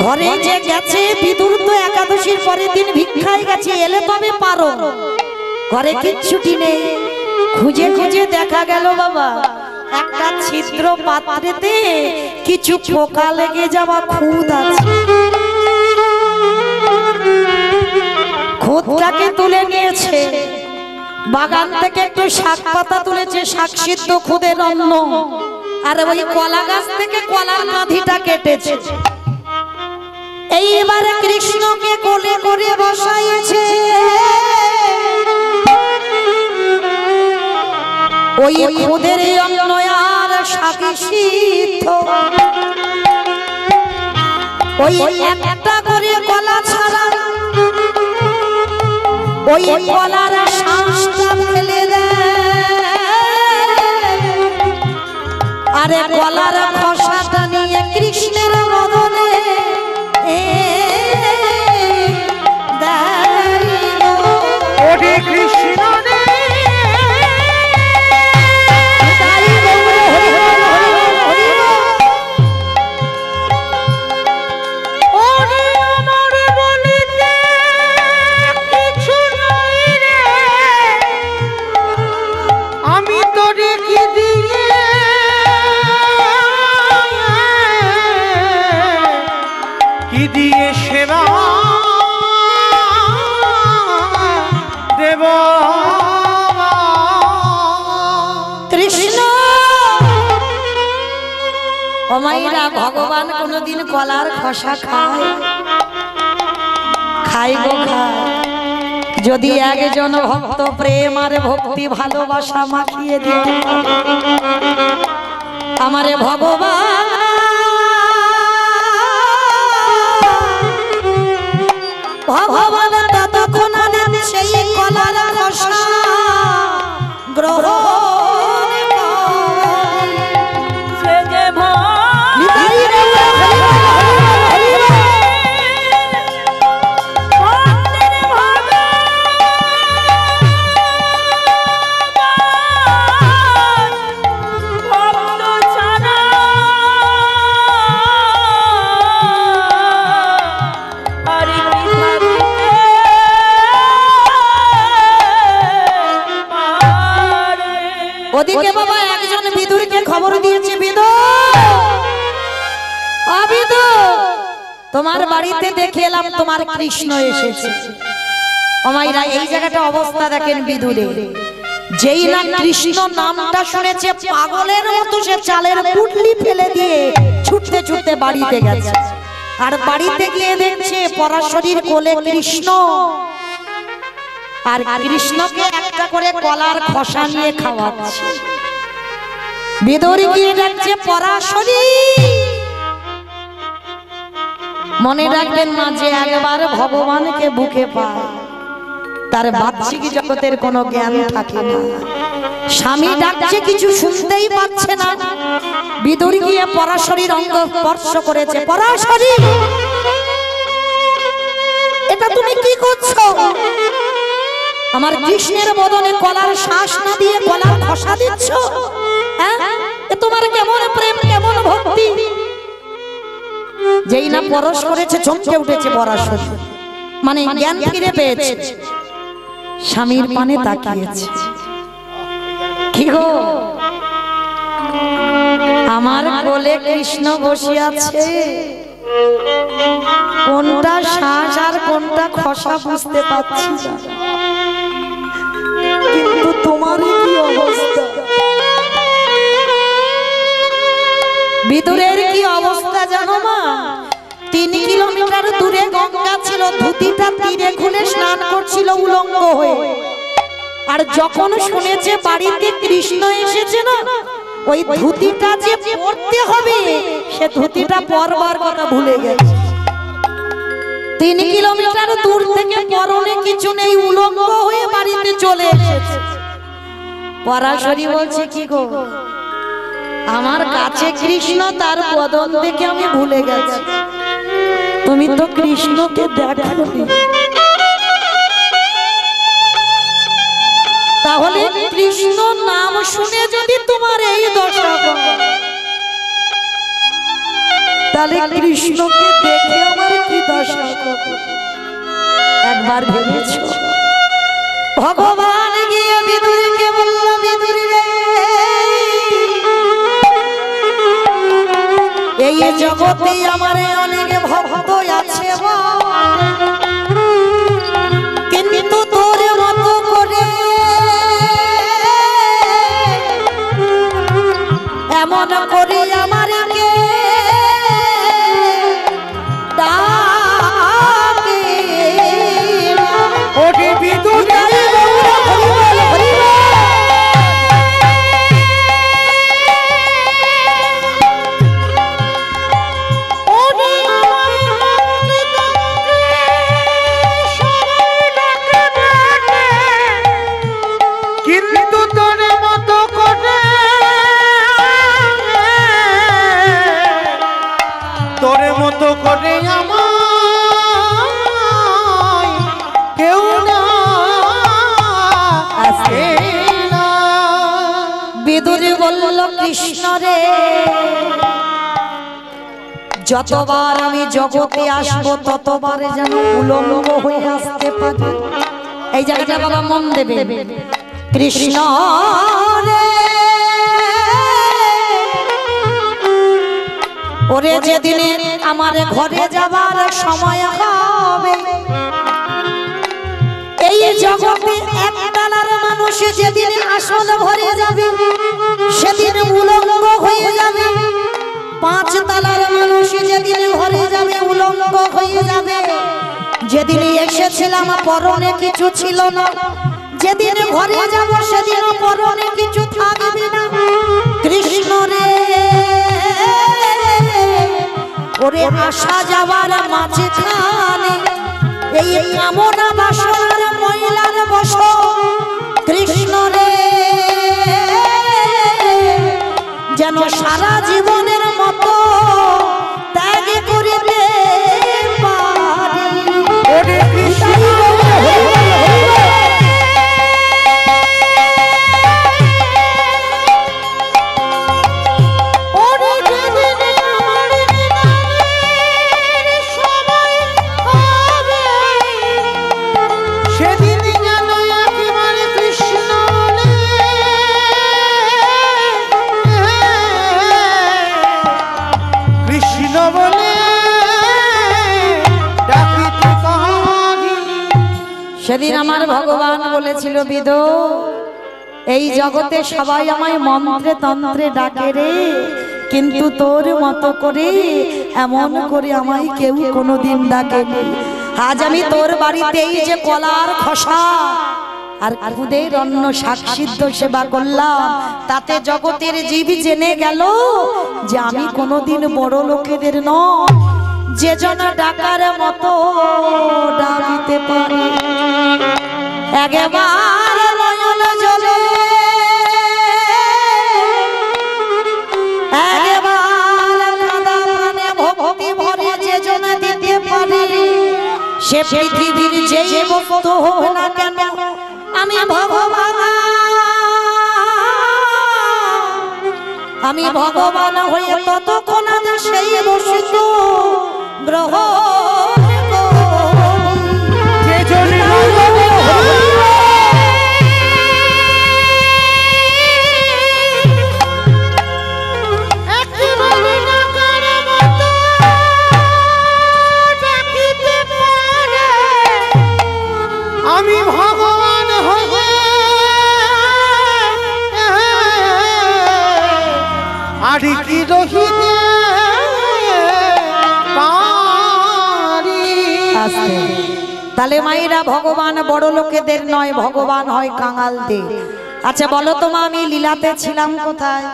ঘরে যে গেছে বিদুর তো একাদশীর পরের দিন ভিক্ষায় গেছে, এলে তবে পারো। ঘরে কিচ্ছুটি নেই। খুঁজে খুঁজে দেখা গেল বাবা একটা ছিদ্র পাত্রেতে কিছু পোকা লেগে যাওয়া খুদ আছে। খুদটাকে তুলে নিয়েছে, বাগান থেকে একটু শাক পাতা তুলেছে, শাক সিদ্ধ খুদের অন্ন, আর ওই কলা গাছ থেকে কলার কাঁধিটা কেটেছে। এইবারে কৃষ্ণকে কোলে করে বসাইছে। ওই খুদের অন্ন আর শাক সিদ্ধ, ওই একটা করে কলা ছাড়া ওই কলার শ্বাসটা ফেলে দেয়, আরে কলার খোসাটা নিয়ে কৃষ্ণের বদনে ওরে কৃষ্ণ রে, ওরে আমার বলিতে কিছু নাই রে, আমি তোরে কি দিয়ে সেবা দেব। কৃষ্ণ অমাইরা ভগবান কোনদিন কলার খোসা খায়? খাই গো খায়। যদি একজন ভক্ত প্রেম আর ভক্তি ভালোবাসা মাখিয়ে দিতে আমারে ভগবান ভগবান ততক্ষণ সেই কলার খোসা গ্রহণ ওদিকে বাবা একজন বিদুরকে খবর দিয়েছে, তোমার বাড়িতে দেখে এলাম তোমার কৃষ্ণ এসেছে। আমাইরা এই জায়গাটা অবস্থা দেখেন বিদুরে, যেই না কৃষ্ণ নামটা শুনেছে পাগলের মতো সে চালের পুটলি ফেলে দিয়ে ছুটতে ছুটতে বাড়িতে গেছে। আর বাড়িতে গিয়ে দেখছে পরাশরীর কোলে কৃষ্ণ, আর কৃষ্ণকে একটা করে কলার খোসা নিয়ে খাওয়াচ্ছে। বিদুর গিয়ে দেখছে পরাশরী। মনে রাখবেন না, যে একবার ভগবানকে বুকে পায় তার বাহ্যিক জগতের কোনো জ্ঞান থাকে না। স্বামী ডাকছে কিছু শুনতেই পাচ্ছে না। বিদুর গিয়ে পরাশরীর অঙ্গ স্পর্শ করেছে। পরাশরী করছো? আমার কৃষ্ণের বদনে কলার শ্বাস না দিয়ে কলার খসা দিচ্ছ? হ্যাঁ, এ তোমার কেমন প্রেম, কেমন ভক্তি? যেই না পরশ করেছে চমকে উঠেছে পরাশর, মানে জ্ঞান ফিরে পেয়েছে, স্বামীর পানে তাকিয়েছে। কি গো, আমার কোলে কৃষ্ণ বসে আছে, কোনটা শ্বাস আর কোনটা খসা বুঝতে পারছি না, কিন্তু তোমার কি অবস্থা, ভিতরের কি অবস্থা জানো মা? 3 কিলোমিটার দূরে গঙ্গা ছিল, ধুতিটা তীরে খুলে স্নান করছিল উলঙ্গ হয়ে। আর যখন শুনেছে বাড়িতে কৃষ্ণ এসেছে না, ওই ধুতিটা যে পরতে হবে সে ধুতিটা পরবার কথা ভুলে গেছে। 3 কিলোমিটার দূর থেকে পরনে কিছু নেই, উলঙ্গ হয়ে বাড়িতে চলে এসেছে। পরাশরী বলছে, কি গো, আমার কাছে কৃষ্ণ, তার বদন দেখে আমি ভুলে গেছি, তুমি তো কৃষ্ণকে দেখোনি। তাহলে কৃষ্ণ নাম শুনে যদি তোমার এই দশা হয়, তাহলে কৃষ্ণকে দেখে আমার কি দশা হবে? একবার ভেবেছো? ভগবান গিয়ে বিদুরকে বলল, বিদুর রে, এই জগতে আমার অনেক ভক্ত আছে, কিন্তু তোর মতো করে এমন করে আমার কে ডাকে না। ওরে বিদুর কিন্তু তোর মতো করে, তোর মতো করে আমায় কেউ না আসে না। বিদুর বলল, কৃষ্ণ রে, যতবার আমি জগতে আসবো ততবার যেন উলঙ্গ হয়ে আসতে পারি। এই জায়গাটা বাবা মন দেবে। কৃষ্ণ রে, ওরে যেদিন আমার ঘরে যাবার সময় হবে, এই জগতে একতলার মানুষ যেদিন আসন ভরে যাবে, সেদিন উলঙ্গ হয়ে যাবে। 5 তলার মানুষ যেদিন ঘরে যাবে, উলঙ্গ হয়ে যাবে। যেদিন এসেছিলাম পরনে কিছু ছিল না, যেদিন ঘরে যাব সেদিন পরনে কিছু থাকবে না। কৃষ্ণ রে, ওরে আসা যাবার মাঝখানে এই কামনা বাসনার মহিলার বস। কৃষ্ণ রে, যেন সারা জীবনের মতো ত্যাগ করিতে পারি। ওরে কৃষ্ণ সেদিন আমার ভগবান বলেছিল, বিদো, এই জগতে সবাই আমায় মন্ত্রে তন্ত্রে ডাকে রে, কিন্তু তোর মতো করে এমন করে আমায় কেউ কোনোদিন ডাকেনি। আজ আমি তোর বাড়িতে এই যে কলার খসা আর খুদের অন্ন শাক সিদ্ধ সেবা করলাম, তাতে জগতের জীব জেনে গেল যে আমি কোনোদিন বড় লোকেদের নয়, যে জন ডাকার মতো ডাকিতে পারে। একবার নয়ন জলে, একবার কাঁদা প্রাণে ভক্তি ভরে যে জন দিতে পারে, সে পৃথিবীর যেই বস্তু হোক না কেন আমি ভগবান, আমি ভগবান হয়ে ততক্ষণ আমি সেই বস্তু গ্রহণ আমি ভগবান হয়ে আর কি রহিতে পারি। তাহলে মায়েরা ভগবান বড় লোকেদের নয়, ভগবান হয় কাঙালদের। আচ্ছা বলো তো মা, আমি লীলাতে ছিলাম কোথায়?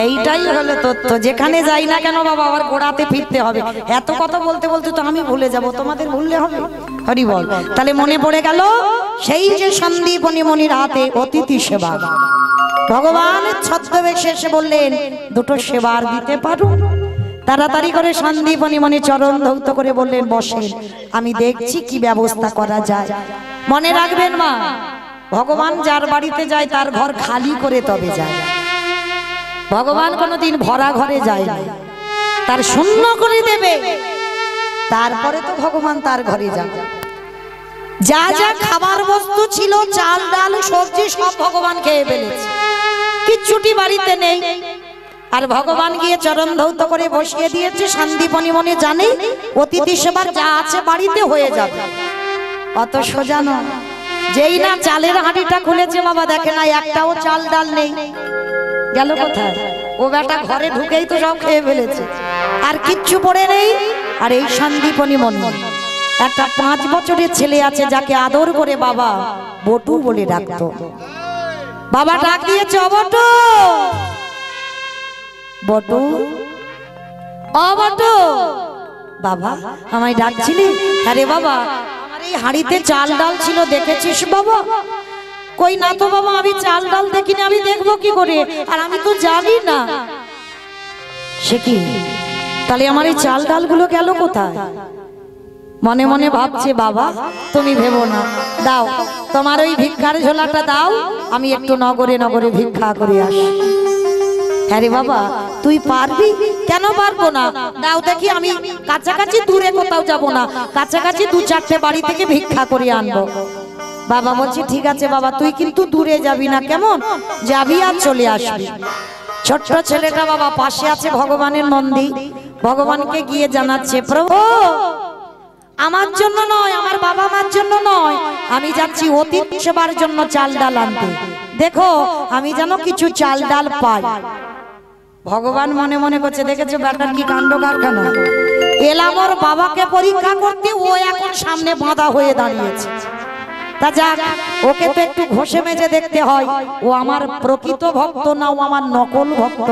এইটাই হলো তথ্য। যেখানে যাই না কেন বাবা আবার গোড়াতে ফিরতে হবে। এত কথা বলতে বলতে তো আমি ভুলে যাব, তোমাদের ভুললে হবে? হরি বল। তাহলে মনে পড়ে গেল সেই যে সন্দীপনী মনির হাতে অতিথি সেবা। ভগবান ছদ্মবেশে এসে বললেন দুটো সেবার দিতে পারো? তাড়াতাড়ি করে সন্দীপনী মনি চরণ ধৌত করে বললেন বসেন, আমি দেখছি কি ব্যবস্থা করা যায়। মনে রাখবেন মা, ভগবান যার বাড়িতে যায় তার ঘর খালি করে তবে যায়। ভগবান কোনোদিন ভরা ঘরে যায় না, তার শূন্য করে দেবে, তারপরে তো ভগবান তার ঘরে যাবে। যা যা খাবার বস্তু ছিল, চাল ডাল সবজি সব ভগবান খেয়ে ফেলেছে, কিচ্ছুটি বাড়িতে নেই। আর ভগবান গিয়ে চরণ ধৌত করে বসিয়ে দিয়েছে। সন্দীপনী মনে জানে অতিথি সেবার যা আছে বাড়িতে হয়ে যাবে। অত সোজা নয়। যেই না চালের হাঁড়িটা খুলেছে বাবা, দেখে না একটাও চাল ডাল নেই, গেল কোথায়? ও বেটা ঘরে ঢুকেই তো সব খেয়ে ফেলেছে, আর কিচ্ছু পড়ে নেই। আর এই সন্দীপনী মনি একটা 5 বছরের ছেলে আছে যাকে আদর করে বাবা বটু বলে ডাকতো। বাবা ডাক দিয়েছে, অবটু বটু, অবটু। বাবা আমায় ডাকছিলি? আরে বাবা আমার এই হাঁড়িতে চাল ডাল ছিল, দেখেছিস বাবা? কই না তো বাবা, আমি চাল ডাল দেখিনি, আমি দেখবো কি করে? আর আমি তো জানি না। সে কি? তাহলে আমার এই চাল ডাল গুলো গেল কোথায়? মনে মনে ভাবছে বাবা তুমি ভেবো না, দাও তোমার ওই ভিক্ষার ঝোলাটা দাও, আমি একটু নগরে নগরে ভিক্ষা করে আসি। আরে বাবা তুই পারবি? কেন পারবো না, দাও দেখি, আমি কাছাকাছি দূরে কোথাও যাব না, কাছাকাছি 2-4টে বাড়ি থেকে ভিক্ষা করে আনবো। বাবা বলছে ঠিক আছে বাবা, তুই কিন্তু দূরে যাবি না, কেমন যাবি আর চলে আসবি। ছোট্ট ছেলেটা বাবা পাশে আছে ভগবানের মন্দির, ভগবানকে গিয়ে জানাচ্ছে প্রভু আমার জন্য নয়, আমার বাবা মার জন্য নয়, আমি যাচ্ছি অতিথি সেবার জন্য চাল ডাল আনতে, দেখো আমি যেন কিছু চাল ডাল পাই। ভগবান মনে মনে করছে দেখেছো ব্যাটার কি কাণ্ড কারখানা, এলাম ওর বাবাকে পরীক্ষা করতে, ও এখন সামনে বাঁধা হয়ে দাঁড়িয়েছে। তা যাক, ওকে তো একটু ঘষে মেজে দেখতে হয় ও আমার প্রকৃত ভক্ত না ও আমার নকল ভক্ত।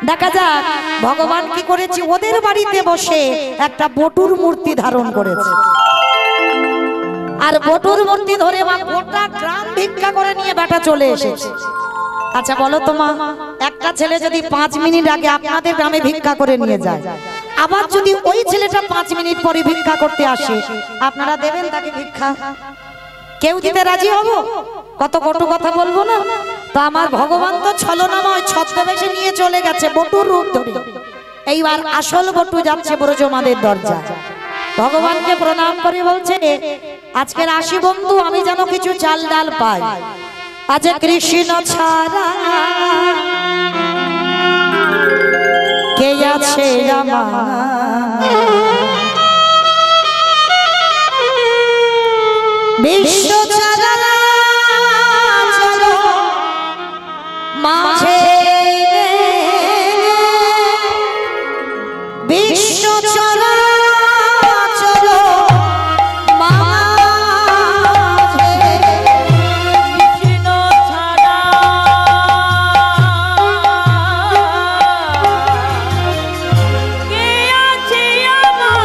দেখা যাক ভগবান কি করেছে, ওদের বাড়িতে বসে একটা বটুর মূর্তি ধারণ করেছে, আর বটুর মূর্তি ধরে গোটা গ্রাম ভিক্ষা করে নিয়ে বেটা চলে এসেছে। আচ্ছা বলো তো মা, একটা ছেলে যদি 5 মিনিট আগে আপনাদের গ্রামে ভিক্ষা করে নিয়ে যায়, আবার যদি ওই ছেলেটা 5 মিনিট পরে ভিক্ষা করতে আসে, আপনারা দেবেন তাকে ভিক্ষা? কেউ দিতে রাজি হবো? কত কটু কথা বলবো না? তো আমার ভগবান তো ছলনাময়, ছদ্মবেশে নিয়ে চলে গেছে বটুর রূপ ধরে। এইবার আসল বটু যাচ্ছে ব্রজমাদের দরজা, ভগবানকে প্রণাম করে বলছে আজকের আসি বন্ধু, আমি যেন কিছু চাল ডাল পাই। আজ কৃষ্ণ ছাড়া কে আছে আমার, বিশ্ব ছাড়া চলো মাঝে, বিশ্ব ছাড়া চলো মাঝে, কৃষ্ণ ছাড়া কে আছে আমার,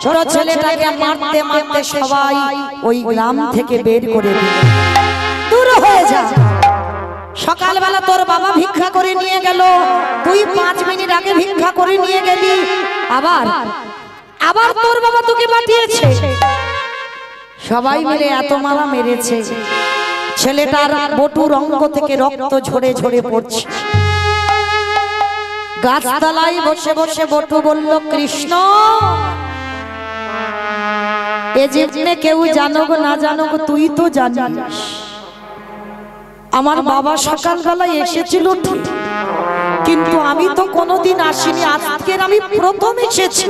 ছোট ছেলেটাকে মারতে মারতে সবাই ওই গ্রাম থেকে বের করে দিল, দূর হয়ে যা। সকালবেলা তোর বাবা ভিক্ষা করে নিয়ে গেল, তুই 5 মিনিট আগে ভিক্ষা করে নিয়ে গেলি, আবার আবার তোর বাবা তোকে পাঠিয়েছে। সবাই মিলে এত মারা মেরেছে, ছেলেটার বটুর অঙ্গ থেকে রক্ত ঝরে ঝরে পড়ছে। গাছতলায় বসে বসে বটু বলল, কৃষ্ণ, এ জীবনে কেউ জানুক না জানুক তুই তো জানিস। আমার বাবা সকালবেলায় এসেছিল ঠিক, কিন্তু আমি তো কোনোদিন আসিনি, আজকের আমি প্রথম এসেছি।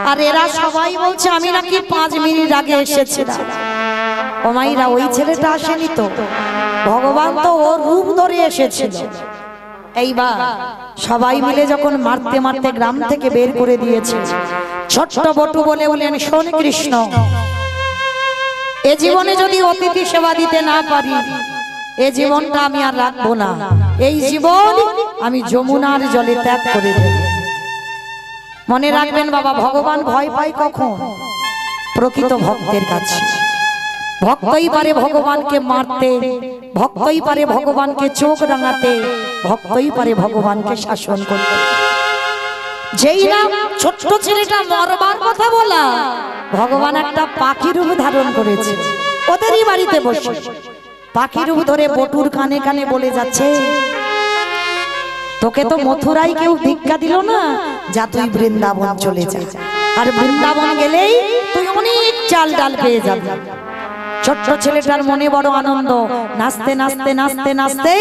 আর এরা সবাই বলছে আমি নাকি 5 মিনিট আগে এসেছিলাম। ও মাইরা, ওই ছেলেটা আসেনি তো, ভগবান তো ওর রূপ ধরে এসেছিল। এইবার সবাই মিলে যখন মারতে মারতে গ্রাম থেকে বের করে দিয়েছে, ছোট্ট বটু বলে বলেন, শোন কৃষ্ণ, এ জীবনে যদি অতিথি সেবা দিতে না পারি, এই জীবনটা আমি আর রাখবো না। এই জীবন আমি যমুনার জলে ত্যাগ করে দেব। মনে রাখবেন বাবা, ভগবান ভয় পায় কখন? প্রকৃত ভক্তের কাছে। ভক্তই পারে ভগবানকে মারতে, ভক্তই পারে ভগবানকে চোখ রাঙাতে, ভক্তই পারে ভগবানকে শাসন করতে। যেই না ছোট্ট ছেলেটা মরবার কথা বলা, ভগবান একটা পাখি রূপ ধারণ করেছে ওদেরই বাড়িতে বসে। পাখি রূপ ধরে বটুর কানে কানে বলে যাচ্ছে, তোকে তো মথুরায় কেউ ভিক্ষা দিল না, যা তুই বৃন্দাবন চলে যা, আর বৃন্দাবন গেলেই তুই অনেক চাল ডাল পেয়ে যাবি। ছোট্ট ছেলেটার মনে বড় আনন্দ, নাচতে নাচতে নাচতে নাচতে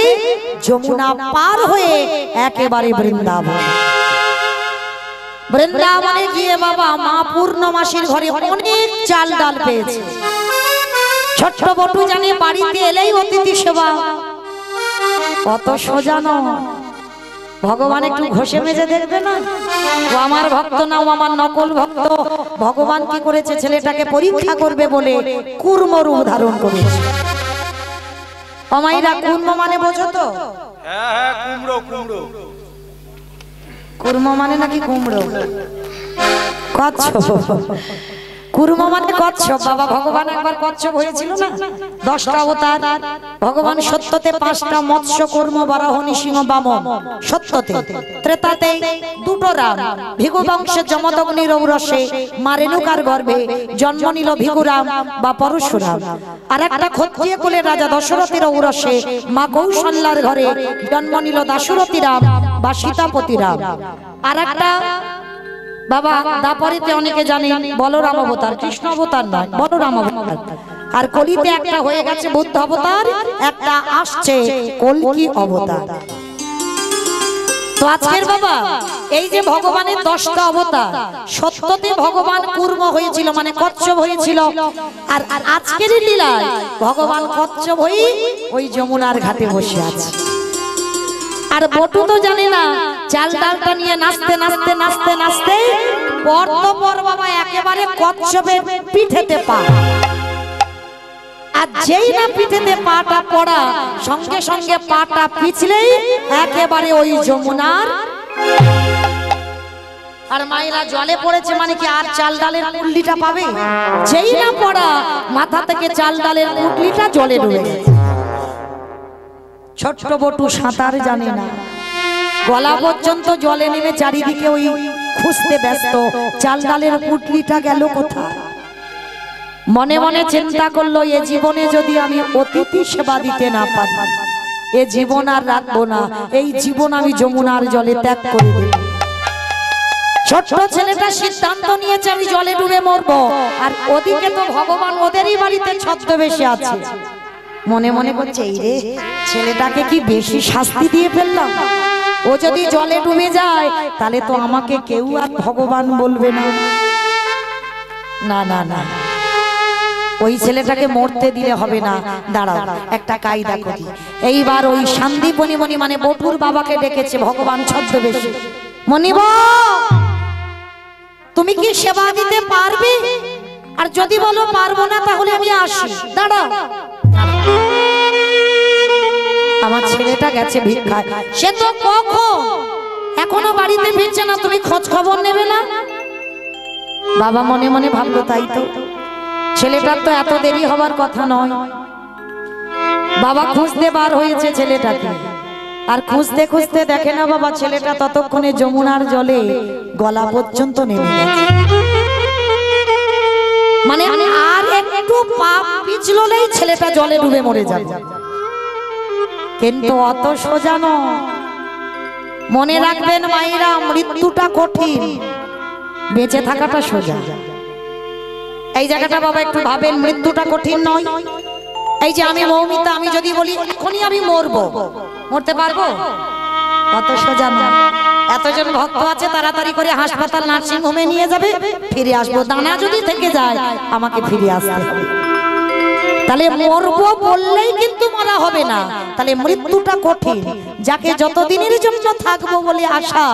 যমুনা পার হয়ে একেবারে বৃন্দাবন। বৃন্দাবনে গিয়ে বাবা মা পূর্ণমাসীর ঘরে অনেক চাল ডাল পেয়েছে। ছোট্ট বটু জানে বাড়িতে এলেই অতিথি সেবা, কত সোজা নয়। ভগবান একটু ঘষে মেজে দেখবে না, ও আমার ভক্ত না, ও আমার নকল ভক্ত। ভগবান কি করেছে? ছেলেটাকে পরীক্ষা করবে বলে কুর্ম রূপ ধারণ করেছে। অমাইরা, কুর্ম মানে বোঝো তো? হ্যাঁ হ্যাঁ, কুমড়ো কুমড়ো। কুর্ম মানে নাকি কুমড়ো? কচ্ছপ। কুর্ম মানে কচ্ছপ। বাবা ভগবান একবার কচ্ছপ হয়েছিল না? 10টা অবতার। ভগবান সত্যতে 5টা, মৎস্য, কুর্ম, বারাহ, নৃসিংহ, বামন। সত্যতে। ত্রেতাতে 2টো রাম। ভিগু বংশে যমদগ্নির ঔরসে মা রেণুকার গর্ভে জন্ম নিল ভিগুরাম বা পরশুরাম। আর একটা ক্ষত্রিয় কুলের রাজা দশরথের ঔরসে মা কৌশল্যার ঘরে জন্ম নিল দাশরথী রাম বা সীতাপতি রাম। আর একটা বাবা দাপরিতে অনেকে জানেন বলরাম অবতার, কৃষ্ণ অবতার নয়, বলরাম অবতার। আর কলিতে একটা হয়ে গেছে বুদ্ধ অবতার, একটা আসছে কল্কি অবতার। তো আজকের বাবা এই যে ভগবানের 10টা অবতার, সত্যতে ভগবান কুর্ম হয়েছিল মানে কচ্ছপ হয়েছিল। আর আজকের লীলায় ভগবান কচ্ছপ হয়ে ওই যমুনার ঘাটে বসে আছে। আর বটু তো জানে না, চাল ডালটা নিয়ে নাচতে নাচতে নাচতে নাচতে পর বাবা একেবারে কচ্ছপের পিঠেতে পা। আর যেই না পিঠেতে পাটা পড়া, সঙ্গে সঙ্গে পাটা পিছলেই একেবারে ওই যমুনার। আর মাইলা জলে পড়েছে মানে কি আর চাল ডালের পুটলিটা পাবে? যেই না পড়া, মাথা থেকে চাল ডালের পুটলিটা জলে ডুবে গেছে। ছোট্ট বটু সাঁতার জানে না, গলা পর্যন্ত জলে নেমে চারিদিকে ওই খুঁজতে ব্যস্ত, চাল ডালের পুটলিটা গেল কোথায়। মনে মনে চিন্তা করলো, এ জীবনে যদি আমি অতিথি সেবা দিতে না পারি, এ জীবন আর রাখবো না, এই জীবন আমি যমুনার জলে ত্যাগ করে দেব। ছোট্ট ছেলেটা সিদ্ধান্ত নিয়েছে আমি জলে ডুবে মরবো। আর ওদিকে তো ভগবান ওদেরই বাড়িতে ছদ্মবেশে আছে। মনে মনে করছে, এই রে ছেলেটাকে কি বেশি শাস্তি দিয়ে ফেললাম, ও যদি জলে ডুবে যায় তাহলে তো আমাকে কেউ আর ভগবান বলবে না। না না না, ওই ছেলেটাকে মরতে দিলে হবে না, দাঁড়াও একটা কায়দা করি। এইবার ওই শান্তিপনি মনি মানে বটুর বাবাকে ডেকেছে ভগবান ছদ্মবেশে। মনিব, তুমি কি সেবা দিতে পারবে? আর যদি বলো পারবো না তাহলে আমি আসি। দাঁড়াও, আমার ছেলেটা গেছে ভিক্ষায়, সে তো কখন এখনো বাড়িতে ফিরছে না, তুমি খোঁজ খবর নেবে না? বাবা মনে মনে ভাবলো তাই তো, ছেলেটার তো এত দেরি হবার কথা নয়। বাবা খুঁজতে বার হয়েছে ছেলেটাকে, আর খুঁজতে খুঁজতে দেখে না বাবা ছেলেটা ততক্ষণে যমুনার জলে গলা পর্যন্ত নেমে গেছে। মানে আর একটু পা পিছলেই ছেলেটা জলে ডুবে মরে যাবে। কিন্তু অত সোজা নয়। মনে রাখবেন মায়েরা, মৃত্যুটা কঠিন, বেঁচে থাকাটা সোজা। এই জায়গাটা বাবা একটু ভাবেন, মৃত্যুটা কঠিন নয়। এই যে আমি মৌমিতা, আমি যদি বলি এখনই আমি মরবো, মরতে পারবো? অত সোজা নয়। এতজন ভক্ত আছে, তাড়াতাড়ি করে হাসপাতাল নার্সিং হোমে নিয়ে যাবে, ফিরে আসবো। দানা যদি থেকে যায় আমাকে ফিরে আসতে হবে। তাহলে মরবো বললেই কিন্তু মরা হবে না। তাহলে মৃত্যুটা কঠিন। যাকে যতদিনের জন্য থাকবো বলে আশা,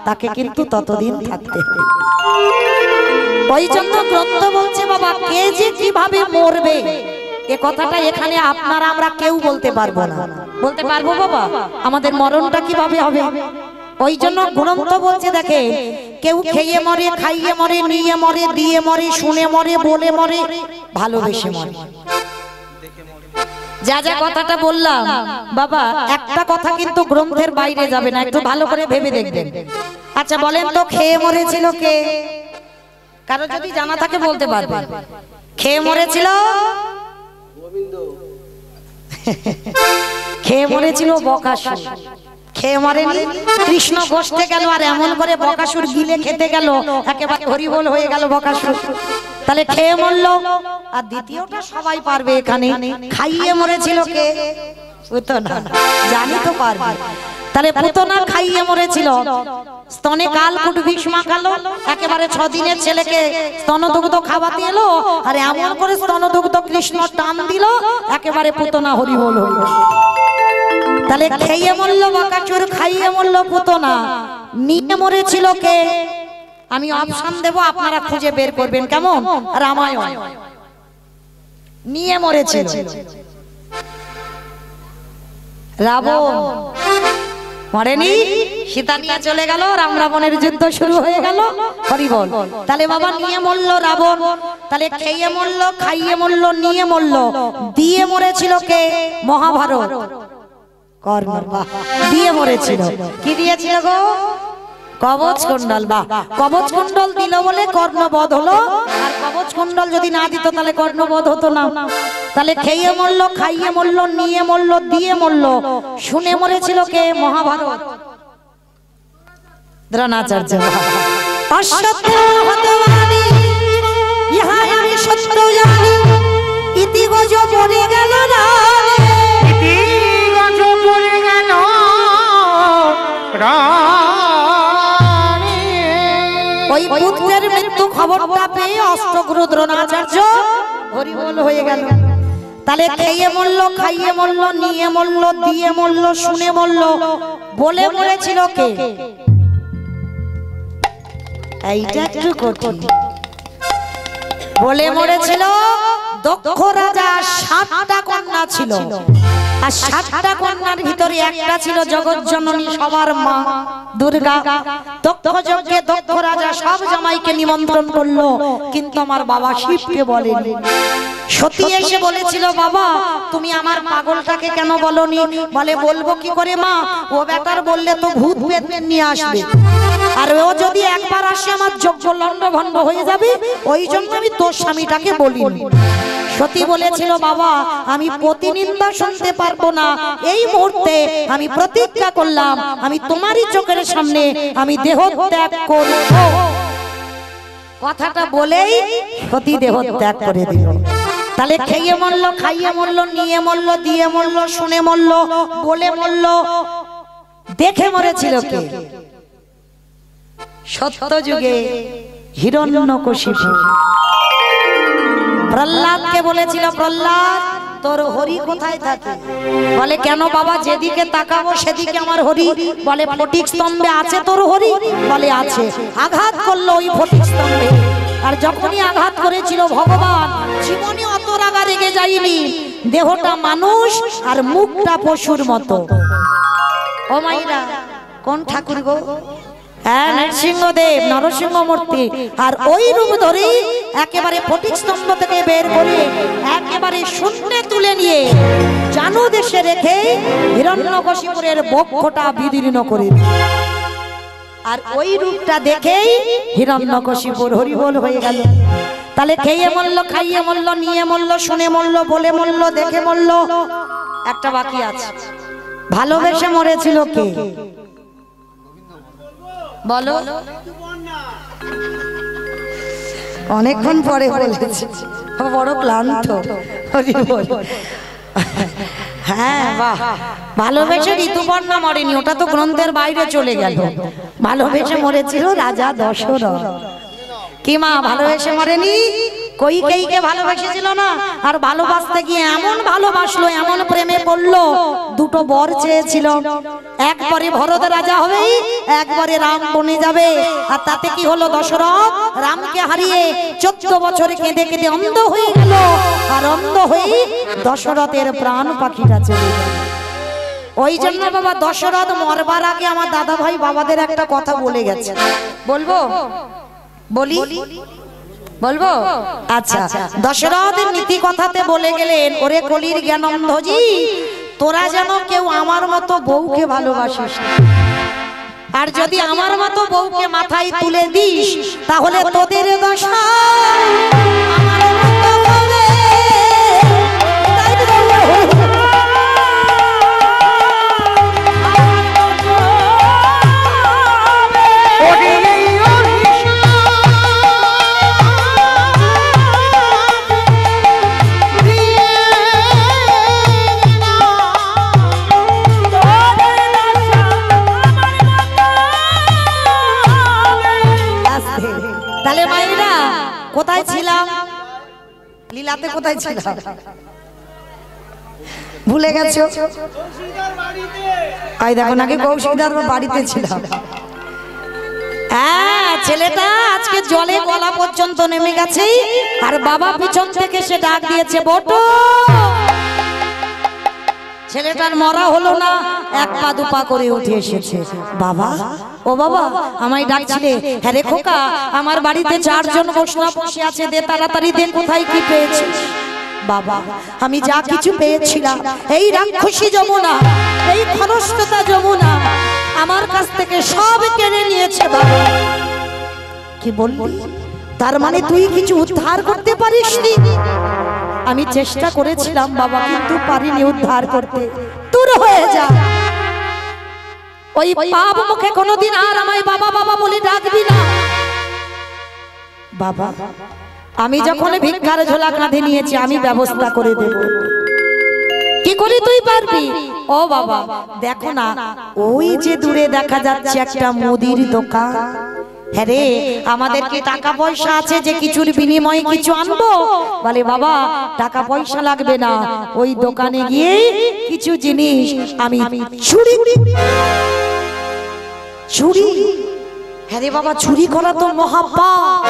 তাকে কিন্তু ততদিন থাকতে হবে। ওই জন্য গ্রন্থ বলছে বাবা, কে যে কিভাবে মরবে এ কথাটা এখানে আপনারা আমরা কেউ বলতে পারবো না। বলতে পারবো বাবা আমাদের মরণটা কিভাবে হবে? ওই জন্য গ্রন্থ বলছে দেখে, কেউ খেয়ে মরে, খাইয়ে মরে, নিয়ে মরে, দিয়ে মরে, শুনে মরে, বলে মরে, ভালোবেসে মরে। যা যা কথাটা বললাম বাবা, একটা কথা কিন্তু গ্রন্থের বাইরে যাবে না, একটু ভালো করে ভেবে দেখবেন। আচ্ছা বলেন তো, খেয়ে মরেছিল কে? কারো যদি জানা থাকে বলতে পারবে। খেয়ে মরেছিল, খেয়ে মরেছিল বকাসুর। খেয়ে মরেনি, কৃষ্ণ গোষ্ঠে গেল আর এমন করে বকাসুর গিলে খেতে গেল, একেবারে হরিবোল হয়ে গেল বকাসুর। তাহলে খেয়ে মরলো। আর দ্বিতীয়টা সবাই পারবে এখানে, খাইয়ে মরেছিল কে? পুতনা। জানি তো পারবে। তাহলে পুতনা খাইয়ে মরেছিল। স্তনে কালকুট বিষ মাখালো, একেবারে 6 দিনের ছেলেকে স্তনদুগ্ধ খাওয়াতে এলো, আর এমন করে স্তনদুগ্ধ কৃষ্ণ টান দিল, একেবারে পুতনা হরিবোল হলো। তাহলে খেয়ে মরলো বকাসুর, খাইয়ে মরলো পুতনা, নিয়ে মরেছিল কে? আমি অপশন দেব, আপনারা খুঁজে বের করবেন। কেমন? রামায়ণ। নিয়ে মরেছিল রাবণ। মরেনি, সীতা নিয়ে চলে গেল, রাম রাবণের যুদ্ধ শুরু হয়ে গেল, হরিবল। তাহলে বাবা নিয়ে মরলো রাবণ। তাহলে খেয়ে মরলো, খাইয়ে মরলো, নিয়ে মরলো, দিয়ে মরেছিল কে? মহাভারত। কর্ণ। দিয়ে মরেছিল। কি দিয়েছিল গো? কবচ কুণ্ডল। বা কবচ কুণ্ডল দিল বলে কর্ণবধ হলো, আর কবচ কুণ্ডল যদি না দিত তাহলে কর্ণবধ হতো না। তাহলে খেয়ে মরলো, খাইয়ে মরলো, নিয়ে মরলো, দিয়ে মরলো, শুনে মরেছিল কে? মহাভারত। দ্রোণাচার্য। অসত্য হতবানি ইহা আমি সত্য জানি, ইতি গজ পড়ে গেল না, ইতি গজ পড়ে গেল ওই পুত্রের মৃত্যু খবরটা পেয়ে অষ্টগুরু দ্রোণাচার্য হরিবোল হয়ে গেল। তাহলে খেয়ে মরলো, খাইয়ে মরলো, নিয়ে মরলো, দিয়ে মরলো, শুনে মরলো, বলে মরেছিল কে? এইটা একটু কঠিন। বলে মরেছিল দক্ষ রাজা। 7টা কন্যা ছিল, আর 7টা কন্যার ভিতরে একটা ছিল জগৎজননী, সবার মা দুর্গা। দক্ষ যজ্ঞে দক্ষ রাজা সব জামাইকে নিমন্ত্রণ করলো, কিন্তু আমার বাবা শিবকে বলেনি। সতী এসে বলেছিল, বাবা তুমি আমার পাগলটাকে কেন বলনি? বলে বলবো কি করে মা, ও বেটার বললে তো ভূত পেট নিয়ে আসবে, আর ও যদি একবার আসে আমার যজ্ঞ লন্ডভন্ড হয়ে যাবে, ওই জন্য আমি তোর স্বামীটাকে বলিনি। সতী বলেছিল, বাবা আমি প্রতিনিন্দা শুনতে পারবো না, এই মুহূর্তে আমি প্রতিজ্ঞা করলাম আমি তোমারই চোখের সামনে আমি দেহ ত্যাগ করব। কথাটা বলেই সতী দেহ ত্যাগ করে দিল। তাহলে খেয়ে মরলো, খাইয়ে মরলো, নিয়ে মরলো, দিয়ে মরলো, শুনে মরলো, বলে মরলো, দেখে মরেছিল কে? সত্য যুগে হিরণ্যকশিপু। প্রহ্লাদকে বলেছিল, প্রহ্লাদ তোর হরি কোথায় থাকে? বলে কেন বাবা, যেদিকে তাকাবো সেদিকে আমার হরি। বলে ফটিক স্তম্ভে আছে তোর হরি? বলে আছে। আঘাত করলো ওই ফটিক স্তম্ভে, আর যখনই আঘাত করেছিল ভগবান জীবনে অত রাগা রেগে যায়নি, দেহটা মানুষ আর মুখটা পশুর মতো। ও মাইরা, কোন ঠাকুর গো? হ্যাঁ নৃসিংহদেব নরসিংহ মূর্তি, আর ওই রূপ ধরেই একেবারে ফটিক স্তম্ভ থেকে বের করে একেবারে শূন্যে তুলে নিয়ে জানু দেশে রেখে হিরণ্যকশিপুরের বক্ষটা বিদীর্ণ করে দিল। আর ওই রূপটা দেখেই হিরণ্যকশিপুর হরিবোল হয়ে গেল। তাহলে খেয়ে মরলো, খাইয়ে মরলো, নিয়ে মরলো, শুনে মরলো, বলে মরলো, দেখে মরলো, একটা বাকি আছে, ভালোবেসে মরেছিল কে বলো? অনেকক্ষণ পরে বলেছি, বড় ক্লান্ত। হ্যাঁ বাহ, ভালোবেসে ঋতুপর্ণা মরেনি, ওটা তো গ্রন্থের বাইরে চলে গেল। ভালোবেসে মরেছিল রাজা দশরথ। কি মা ভালোবেসে মরেনি? কইকেয়ীকে ভালোবেসেছিল না? আর ভালোবাসতে গিয়ে এমন ভালোবাসলো, এমন প্রেমে পড়লো, দুটো বর চেয়েছিল, একবারে ভরত রাজা হবে, একবারে রাম বনে যাবে। আর তাতে কি হলো? দশরথ রামকে হারিয়ে 14 বছর কেঁদে কেঁদে অন্ধ হয়ে গেল। আর অন্ধ হয়ে দশরথের প্রাণ পাখিটা চলে গেল। ওই জন্য বাবা দশরথ মরবার আগে আমার দাদা ভাই বাবাদের একটা কথা বলে গেছে, বলবো? বলি বলবো? আচ্ছা, দশরথের নীতি কথাতে বলে গেলেন, ওরে কলির জ্ঞানন্ধজি, তোরা যেন কেউ আমার মতো বউকে ভালোবাসিস না। আর যদি আমার মতো বউকে মাথায় তুলে দিস, তাহলে তোদের দশা আমার মতো হবে। তাহলে মায়েরা কোথায় ছিলাম? লীলাতে কোথায় ছিলাম? ভুলে গেছো? আই দেখো নাকি কৌশিকদার বাড়িতে ছিলাম। হ্যাঁ, ছেলেটা আজকে জলে গলা পর্যন্ত নেমে গেছে, আর বাবা পিছন থেকে সে ডাক দিয়েছে, বটো। ছেলেটার মরা হলো না, এক পা দুপা করে উঠে এসেছে। বাবা, ও বাবা, আমায় ডাকছিলে? হ্যাঁ রে খোকা, আমার বাড়িতে 4 জন বৈষ্ণব বসে আছে, দে তাড়াতাড়ি দে, কোথায় কি পেয়েছিস? বাবা, আমি যা কিছু পেয়েছিলাম, এই রাক্ষসী যমুনা, এই খরস্রোতা যমুনা আমার কাছ থেকে সব কেড়ে নিয়েছে। বাবা, কি বললি? তার মানে তুই কিছু উদ্ধার করতে পারিসনি? আমি চেষ্টা করেছিলাম বাবা, কিন্তু পারিনি উদ্ধার করতে। দূর হয়ে যা, ওই পাপ মুখে কোনোদিন আর আমায় বাবা বাবা বলে ডাকবি না। বাবা, আমি যখন ভিক্ষার ঝোলা কাঁধে নিয়েছি, আমি ব্যবস্থা করে দেব। কি করে তুই পারবি? ও বাবা দেখো না, ওই যে দূরে দেখা যাচ্ছে একটা মুদির দোকান। হ্যাঁ রে, আমাদের কি টাকা পয়সা আছে যে কিছুর বিনিময়ে কিছু আনবো? বলে বাবা, টাকা পয়সা লাগবে না, ওই দোকানে গিয়ে কিছু জিনিস আমি চুরি। হ্যাঁ রে বাবা, চুরি করা তো মহাপাপ।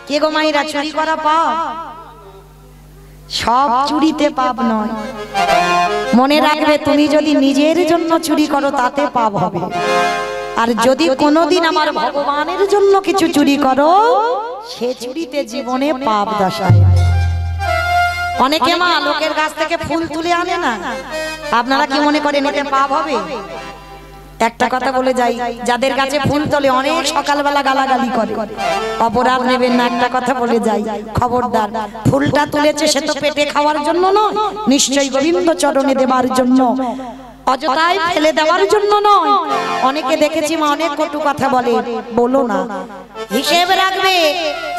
কে গো মাইরা, চুরি করা পাপ? সব চুরিতে পাপ নয়। মনে রাখবে, তুমি যদি নিজের জন্য চুরি করো তাতে পাপ হবে, আর যদি কোনোদিন আমার ভগবানের জন্য কিছু চুরি করো, সে চুরিতে জীবনে পাপ দশায়। অনেকে মা লোকের কাছ থেকে ফুল তুলে আনে না, আপনারা কি মনে করেন এতে পাপ হবে? একটা কথা বলে যাই, যাদের কাছে ফুল তোলে অনেক সকালবেলা গালাগালি করে, অপরাধ নেবেন না। একটা কথা বলে যাই, খবরদার, ফুলটা তুলেছে সে তো পেটে খাওয়ার জন্য নয়, নিশ্চয়ই গোবিন্দ চরণে দেবার জন্য, অযথায় ফেলে দেওয়ার জন্য নয়। অনেকে দেখেছি মা অনেক কটু কথা বলে, বলো না। হিসেব রাখবে,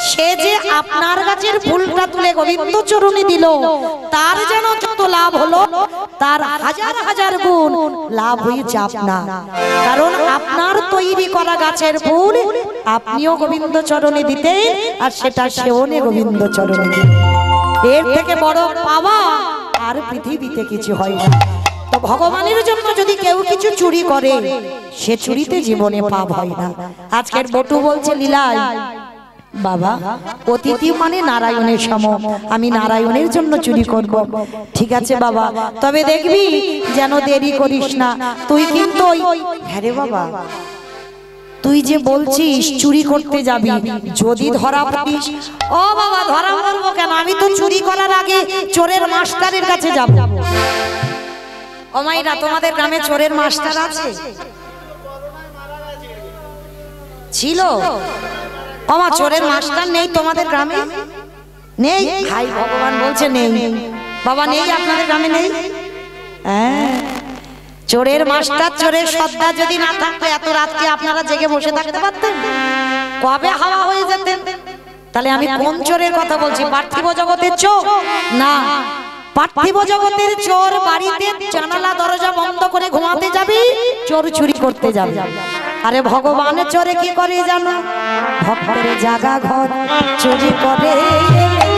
সে যে আপনার গাছের ফুলটা তুলে গোবিন্দ চরণে দিল, তার যেন যত লাভ হলো, তার হাজার হাজার গুণ লাভ হয়েছে আপনার। কারণ আপনার তৈরি করা গাছের ফুল আপনিও গোবিন্দ চরণে দিতে, আর সেটা সেও গোবিন্দ চরণে দিতে। এর থেকে বড় পাওয়া আর পৃথিবীতে কিছু হয় না। তো ভগবানের জন্য যদি কেউ কিছু চুরি করে, সে চুরিতে জীবনে পাপ হয় না। আজকের বটু বলছে লীলায়, বাবা অতিথি মানে নারায়ণের সম, আমি নারায়ণের জন্য চুরি করব। ঠিক আছে বাবা, তবে দেখবি যেন দেরি করিস না। তুই কিন্তু হ্যাঁ রে বাবা, তুই যে বলছিস চুরি করতে যাবি, যদি ধরা পড়িস, ও বাবা ধরা পড়বো কেন? আমি তো চুরি করার আগে চোরের মাস্টারের কাছে যাব। ও মাইরা, তোমাদের গ্রামে চোরের মাস্টার আছে? ছিল? আমার চোরের মাস্টার নেই তোমাদের গ্রামে? নেই? হাই ভগবান, বলছে নেই। বাবা নেই আপনাদের গ্রামে? নেই? হ্যাঁ, চোরের মাস্টার চোরের সর্দার যদি না থাকতো এত রাতকে আপনারা জেগে বসে থাকতে পারতেন? কবে হাওয়া হয়ে যেতেন। তাহলে আমি কোন চোরের কথা বলছি? পার্থিব জগতের চোর না, পার্থিব জগতের চোর বাড়িতে জানালা দরজা বন্ধ করে ঘুমাতে যাবি, চোর চুরি করতে যাবে। আরে ভগবানের চোরে কি করে জানো? ভক্তের জাগা ঘর চুরি করে,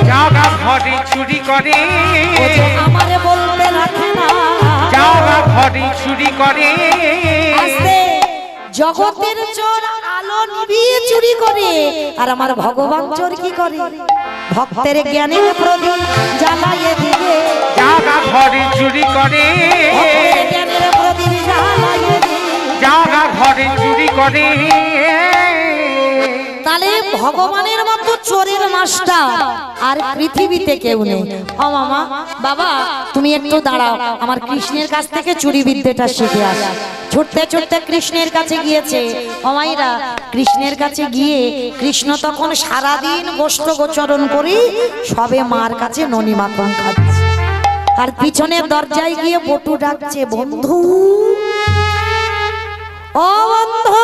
জাগা ঘরে চুরি করে, আমারে বলতে রাখে না, জাগা ঘরে চুরি করে। জগতের চোর আলো নিভিয়ে চুরি করে, আর আমার ভগবান চোর কি করে? ভক্তের জ্ঞানের প্রদীপ জ্বালাইয়ে দিবে, জাগা ঘরে চুরি করে, ভক্তের জ্ঞানের প্রদীপ জ্বালাইয়ে দিবে, জাগা ঘরে চুরি করে। তাহলে ভগবানের মতো চোরের মাস্টার আর পৃথিবীতে কেউ নেই। ও মামা, বাবা তুমি একটু দাঁড়াও, আমার কৃষ্ণের কাছ থেকে চুরি বিদ্যাটা শিখে আস। ছুটতে ছুটতে কৃষ্ণের কাছে গিয়েছে। ও মাইরা, কৃষ্ণের কাছে গিয়ে কৃষ্ণ তখন সারাদিন গোষ্ঠ গোচরণ করি সবে মার কাছে ননি মাখন খাচ্ছে, আর পিছনের দরজায় গিয়ে বটু ডাকছে, বন্ধু ও বন্ধু।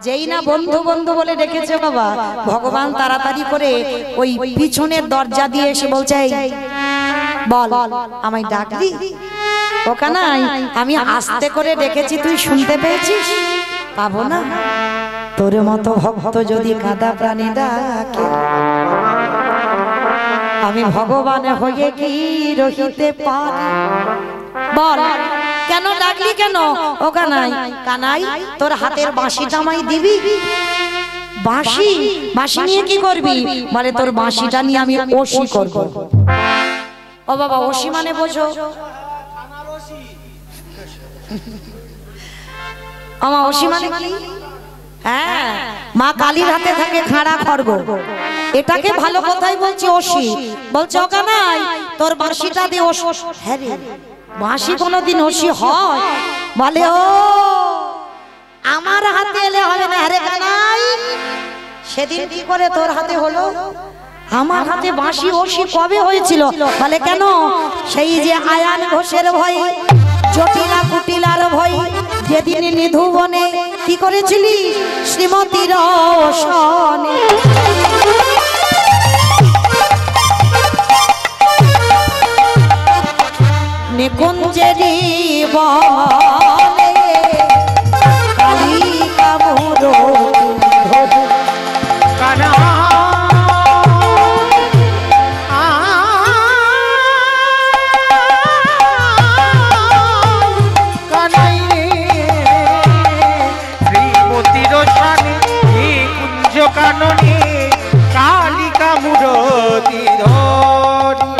যেই না বন্ধু বন্ধু বলে ডেকেছে বাবা, ভগবান তাড়াতাড়ি করে ওই পিছনের দরজা দিয়ে এসে বলছে, বল আমায় ডাকলি? ওখানে আমি আস্তে করে ডেকেছি, তুই শুনতে পেয়েছিস? পাবো না? তোর মতো ভক্ত যদি কাদা প্রাণী ডাকে, আমি ভগবান হয়ে কি রহিতে পারি? বল কেন ডাকলি কেন? ও কানাই, কানাই তোর হাতের বাঁশিটা আমায় দিবি? বাঁশি? বাঁশি নিয়ে কি করবি? বলে তোর বাঁশিটা নিয়ে আমি ওসি করব। ও বাবা, ওসি মানে বোঝো? আমার ওসি মানে কি? হ্যাঁ, মা কালীর হাতে থাকে খাড়া খড়গ, এটাকে ভালো কথাই বলছি ওসি। বলছে ও কানাই তোর বাঁশিটা দিয়ে ওস। হ্যাঁ রে, বাঁশি কোনোদিন ওসি হয়? বলে ও আমার হাতে এলে হবে না। আরে কানাই, সেদিন কি করে তোর হাতে হলো? আমার হাতে বাঁশি ওসি কবে হয়েছিল? বলে কেন? সেই যে আয়ান ঘোষের ভয়, জটিলা কুটিলার ভয়, যেদিন নিধু বনে কি করেছিলি শ্রীমতীর সনে। নিকুঞ্জেরি বনে কালিকা মোর কানা কানাই শ্রীমতীর সনে কুঞ্জ কাননে কালিকা মুরতি ধরি।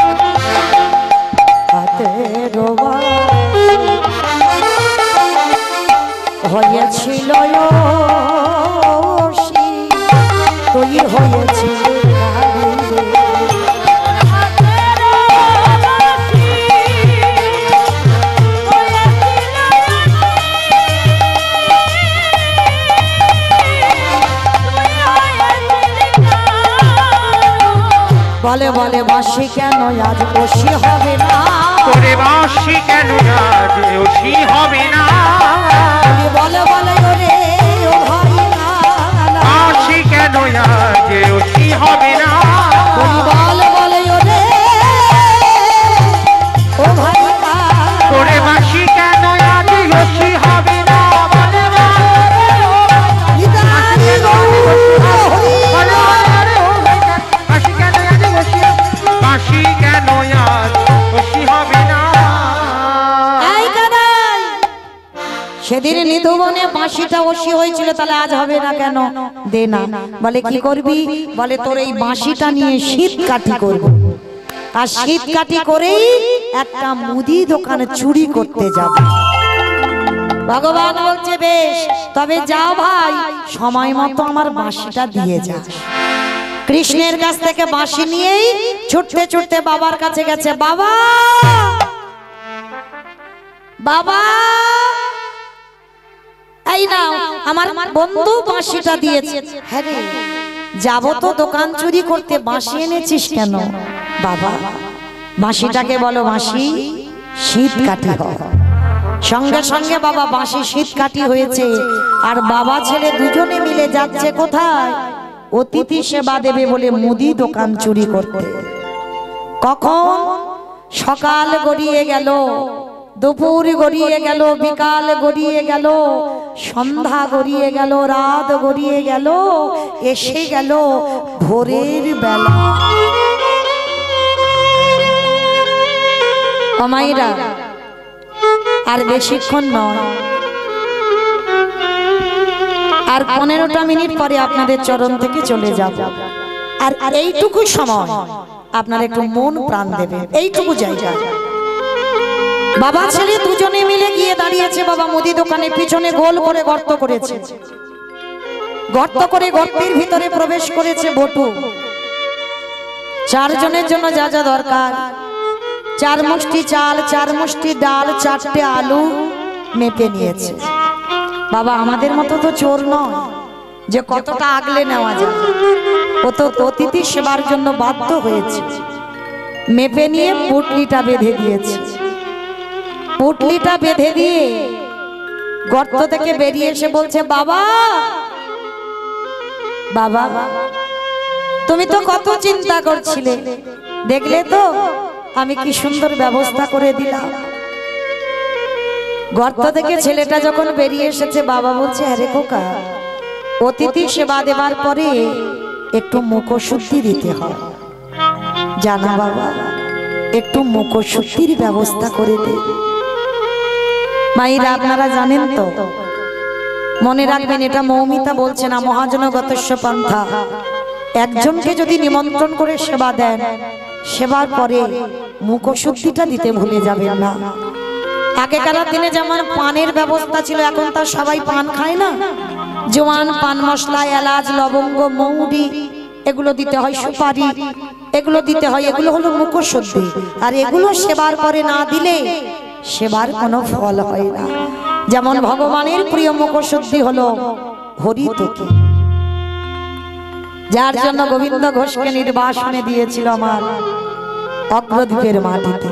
হয়েছিল তুই হয়েছিল বলে বলে বাঁশি কেন আজ বসি হবে না? তোরে বাঁশি কেন আজ ওসি হবে না? বলে বলে ওরে ও ভাই না, বাঁশি কেন আজ ওসি হবে না? বলে বলে ওরে ও ভাই না, তোরে বাঁশি কেন আজ ওসি হবে না? নিতাই গৌর হরি বাঁশি কেন আজ ওসি, বাঁশি কেন আজ ওসি হবে না? এই কানাই, সেদিন নিধুবনে বাঁশিটা ওসি হয়েছিল, তাহলে আজ হবে না কেন? দে না। বলে কি করবি? বলে তোর এই বাঁশিটা নিয়ে শীত কাঠি করব, আর শীত কাঠি করেই একটা মুদি দোকানে চুরি করতে যাব। ভগবান বলছে বেশ, তবে যাও ভাই, সময় মতো আমার বাঁশিটা দিয়ে যা। কৃষ্ণের কাছ থেকে বাঁশি নিয়েই ছুটতে ছুটতে বাবার কাছে গেছে। বাবা, বাবা, এই নাও, আমার বন্ধু বাঁশিটা দিয়েছে। হ্যাঁ রে, যাবো তো দোকান চুরি করতে, বাঁশি এনেছিস কেন? বাবা, বাঁশিটাকে বলো বাঁশি শীত কাঠি হয়। সঙ্গে সঙ্গে বাবা বাঁশি শীত কাঠি হয়েছে। আর বাবা ছেলে দুজনে মিলে যাচ্ছে কোথায়? অতিথি সেবা দেবে বলে মুদি দোকান চুরি করতে। কখন সকাল গড়িয়ে গেল, দুপুর গড়িয়ে গেল, বিকাল গড়িয়ে গেল, সন্ধ্যা গড়িয়ে গেল, রাত গড়িয়ে গেল, এসে গেল ভোরের বেলা। মায়েরা, আর বেশিক্ষণ নয়, আর 15টা মিনিট পরে আপনাদের চরণ থেকে চলে যাব। আর এইটুকু সময় আপনারা একটু মন প্রাণ দেবেন, এইটুকু জায়গা। বাবা ছেলে দুজনে মিলে গিয়ে দাঁড়িয়েছে বাবা মুদি দোকানের পিছনে, গোল করে গর্ত করেছে। গর্ত করে গর্তের ভিতরে প্রবেশ করেছে বটু। 4 জনের জন্য যা যা দরকার, 4 মুষ্টি চাল, 4 মুষ্টি ডাল, 4টে আলু মেপে নিয়েছে। বাবা আমাদের মতো তো চোর নয় যে কতটা আগলে নেওয়া যায়, ও তো অতিথি সেবার জন্য বাধ্য হয়েছে। মেপে নিয়ে পুটলিটা বেঁধে দিয়েছে। পুটলিটা বেঁধে দিয়ে গর্ত থেকে বেরিয়ে এসে বলছে, বাবা, বাবা, তুমি তো কত চিন্তা করছিলে, দেখলে তো আমি কি সুন্দর ব্যবস্থা করে দিলাম। গর্ত থেকে ছেলেটা যখন বেরিয়ে এসেছে, বাবা বলছে, আরে খোকা, অতিথি সেবা দেবার পরে একটু মুখশুদ্ধি দিতে হয়, জানা বাবা, একটু মুখশুদ্ধির ব্যবস্থা করে দে। মায়েরা আপনারা জানেন তো, মনে রাখবেন, এটা মৌমিতা বলছে না, মহাজনগতস্য পন্থা। একজনকে যদি নিমন্ত্রণ করে সেবা দেন, সেবার পরে মুখশুদ্ধিটা দিতে ভুলে যাবেন না। আগেকার দিনে যেমন পানের ব্যবস্থা ছিল, এখন তার সবাই পান খায় না। জোয়ান, পান মশলা, এলাচ, লবঙ্গ, মৌরি, এগুলো দিতে হয়, সুপারি, এগুলো দিতে হয়। এগুলো হলো মুখশুদ্ধি। আর এগুলো সেবার পরে না দিলে সেবার কোনো ফল হয় না। যেমন ভগবানের প্রিয় মুখশুদ্ধি হলো হরিতকি, যার জন্য গোবিন্দ ঘোষকে নির্বাসনে দিয়েছিল আমার অগ্রদ্বীপের মাটিতে।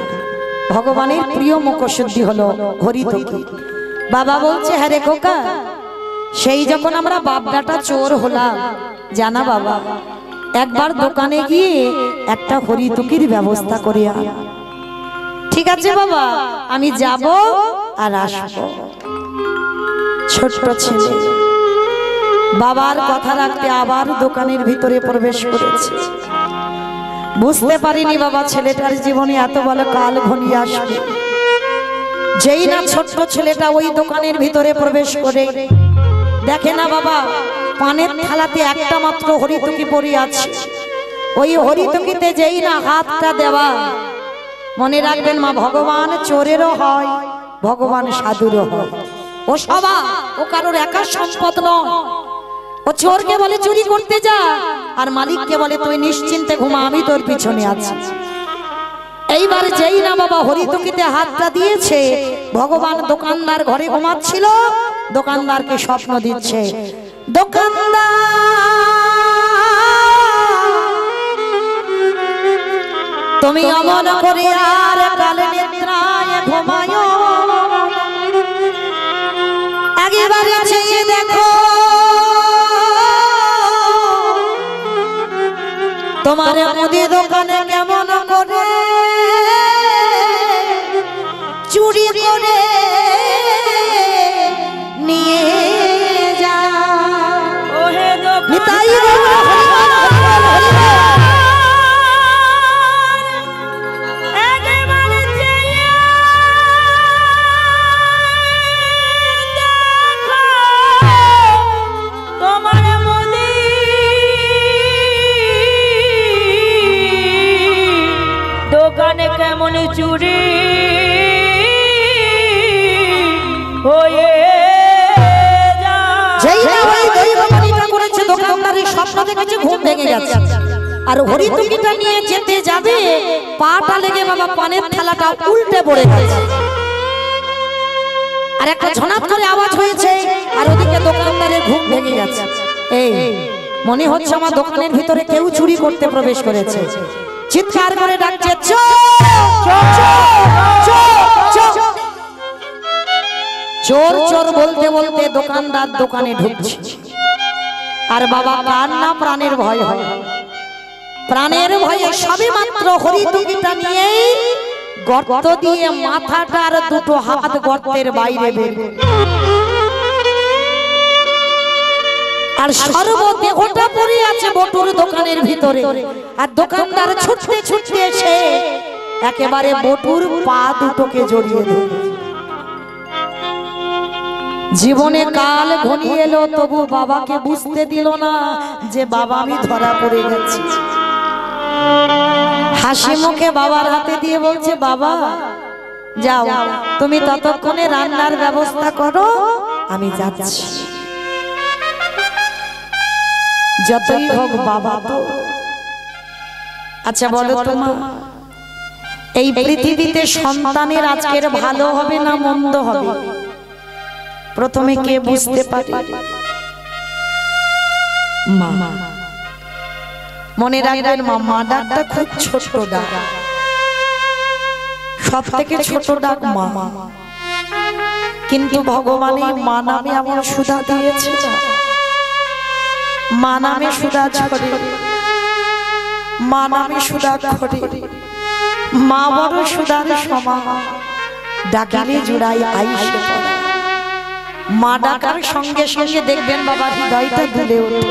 ভগবানের প্রিয় মুখশুদ্ধি হলো হরিতকি। বাবা বলছে, হ্যাঁ রে খোকা, সেই যখন আমরা বাপডাটা চোর হলাম, জানা বাবা, একবার দোকানে গিয়ে একটা হরিতকির ব্যবস্থা করে আন। ঠিক আছে বাবা, আমি যাব আর আসবো। ছোট্ট ছেলে বাবার কথা রাখতে আবার দোকানের ভিতরে প্রবেশ করেছে। বুঝতে পারিনি বাবা ছেলেটার জীবনে এত বড় কাল ঘনিয়ে আসবে। যেই না ছোট্ট ছেলেটা ওই দোকানের ভিতরে প্রবেশ করে দেখে না বাবা, পানের থালাতে একটা মাত্র হরিতকি পড়ে আছে। ওই হরিতকিতে যেই না হাতটা দেওয়া, মনে রাখবেন মা, ভগবান চোরেরও হয়, ভগবান সাধুরও হয়। ও সবা, ও কারোর একা সম্পদ নয়। ও চোরকে বলে চুরি করতে যা, আর মালিককে বলে তুই নিশ্চিন্তে ঘুমা, আমি তোর পিছনে আছি। এইবার যেই না বাবা হরিতকিতে হাতটা দিয়েছে, ভগবান দোকানদার ঘরে ঘুমাচ্ছিল, দোকানদারকে স্বপ্ন দিচ্ছে, দোকানদার তুমি অমন করে আর কাল নিদ্রায় ঘুমায়, আগেবারে চেয়ে দেখো তোমার মুদি দোকানে কেমন করে চুরি করে নিয়ে যা। নিতাই কেমন চুরি হয়ে না ওই দৈববাণীটা করেছে দোকানদারের স্বপ্ন দেখেছে ঘুম ভেঙে গেছে আর হরিতুকিটা নিয়ে যেতে যাবে পাটা লেগে বাবা পানের থালাটা উল্টে পড়ে গেছে আর একটা ঝনাপ করে আওয়াজ হয়েছে আর ওদিকে দোকানদারের ঘুম ভেঙে গেছে এই মনে হচ্ছে আমার দোকানের ভিতরে কেউ চুরি করতে প্রবেশ করেছে চিৎকার করে ডাকছে চোর চোর বলতে বলতে দোকানদার দোকানে ঢুকছে আর বাবা কার না প্রাণের ভয় হয় প্রাণের ভয়ে সবে মাত্র হরিতুকিটা নিয়ে গর্ত দিয়ে মাথাটা আর দুটো হাত গর্তের বাইরে বের আর সর্বদেহটা পড়ে আছে বটুর দোকানের ভিতরে আর দোকানদার ছুটতে ছুটতে এসে একেবারে বটুর পা দুটোকে জড়িয়ে ধরে জীবনে কাল ঘনিয়ে এলো তবু বাবাকে বুঝতে দিল না যে বাবা আমি ধরা পড়ে গেছি হাসি মুখে বাবার হাতে দিয়ে বলছে বাবা যাও তুমি ততক্ষণে রান্নার ব্যবস্থা করো আমি যাচ্ছি যতই হোক বাবা তো আচ্ছা বলো তো মা এই পৃথিবীতে সন্তানের আজকের ভালো হবে না মন্দ হবে প্রথমে কে বুঝতে পারে মা মনে রাখবেন মা মা ডাকটা খুব ছোট ডাক সব থেকে ছোট ডাক মা কিন্তু ভগবানের মা নামে এমন সুধা দিয়েছে মা নামে সুধা ছড়ে মা নামে সুধা ছড়ে মা বড় সুধার সমান ডাকিলে জুড়াই আইসে পড়া মা ডাকার সঙ্গে সঙ্গে দেখবেন বাবা হৃদয়টা দুলে ওঠে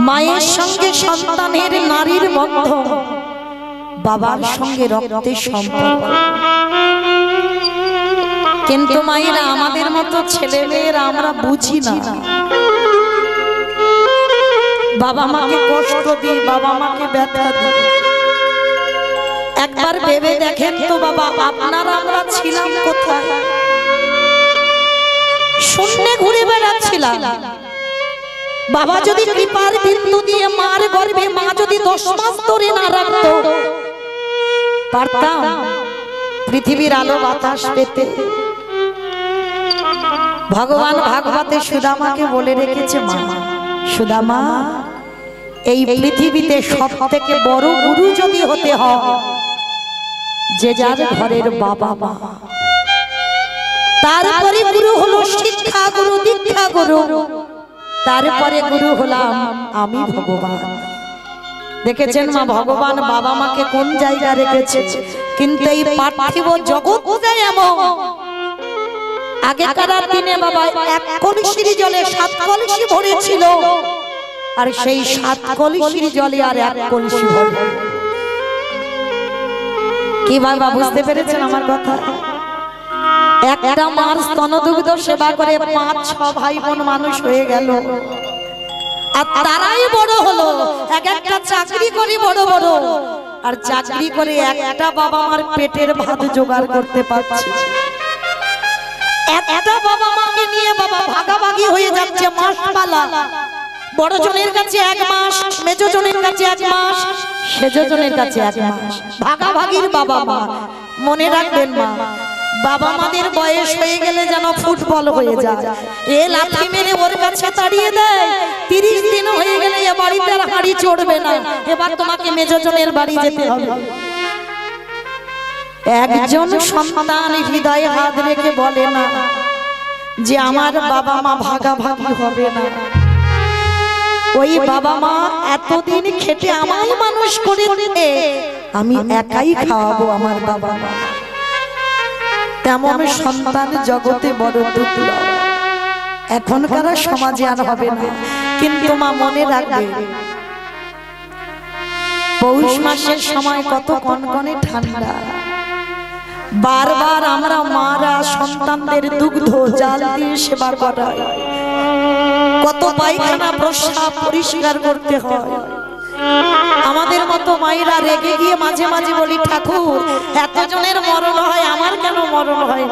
মায়ের সঙ্গে সন্তানের নারীর বন্ধন বাবার সঙ্গে রক্তের সম্পর্ক কিন্তু মায়েরা আমাদের মতো ছেলে মেয়েরা আমরা বুঝি না বাবা মাকে কষ্ট দিই বাবা মাকে ব্যথা দিই একবার ভেবে দেখেন তো বাবা আপনারা আমরা ছিলাম কোথায় শূন্যে ঘুরে বেড়াচ্ছিলাম বাবা যদি কৃপার বিন্দু দিয়ে মার গর্ভে মা যদি 10 মাস ধরে না রাখতো পারতাম পৃথিবীর আলো বাতাস পেতে ভগবান ভাগবতে সুদামাকে বলে রেখেছে মা সুদামা এই পৃথিবীতে সবথেকে বড় গুরু যদি হতে হয় যে যার ঘরের বাবা মা তারপরে গুরু হলো শিক্ষা গুরু দীক্ষা গুরু তারপরে গুরু হলাম আমি ভগবান দেখেছেন মা ভগবান বাবা মাকে কোন জায়গা রেখেছে কিন্তু এই পার্থিব জগৎ এমন আগেকার দিনে বাবা এক কলসির জলে 7 কলসি ভরেছিল আর সেই 7 কলসির জলে আর এক কলসি ভরে কি বাবা বুঝতে পেরেছেন আমার কথা একটা মার স্তনদুগ্ধ সেবা করে 5-6 ভাই বোন মানুষ হয়ে গেল আর তারাই বড় হলো এক একটা চাকরি করে বড় বড় আর চাকরি করে একটা বাবা মার পেটের ভাত জোগাড় করতে পারছে একটা বাবা মাকে নিয়ে বাবা ভাগাভাগি হয়ে যাচ্ছে মাসপালা বড় জনের কাছে 1 মাস মেজো জনের কাছে 1 মাস সেজো জনের কাছে 1 মাস ভাগাভাগির বাবা মা মনে রাখবেন মা বাবা মাদের বয়স হয়ে গেলে যেন ফুটবল হয়ে যায় এ লাঠি মেরে ওর কাছে তাড়িয়ে দেয় 30 দিন হয়ে গেলে এ বাড়িতে আর হাড়ি চড়বে না এবার তোমাকে মেজো জনের বাড়ি যেতে হবে একজন সন্তান হৃদয়ে হাত রেখে বলে না যে আমার বাবা মা ভাগাভাগি হবে না ওই বাবা মা এতদিন খেটে আমায় মানুষ করে দিতে আমি একাই খাওয়াবো আমার বাবা মা তেমন সন্তান জগতে বড় দুর্লভ এখনকার সমাজে আর হবে না কিন্তু মা মনে রাখবে পৌষ মাসের সময় কত কনকনে ঠান্ডা বারবার আমরা মারা সন্তানদের দুগ্ধ জাল দিয়ে সেবা করাই কত পায়খানা প্রস্রাব পরিষ্কার করতে হয় আমাদের মতো মায়েরা রেগে গিয়ে মাঝে মাঝে বলি ঠাকুর এতজনের মরণ হয় আমার কেন মরণ হয়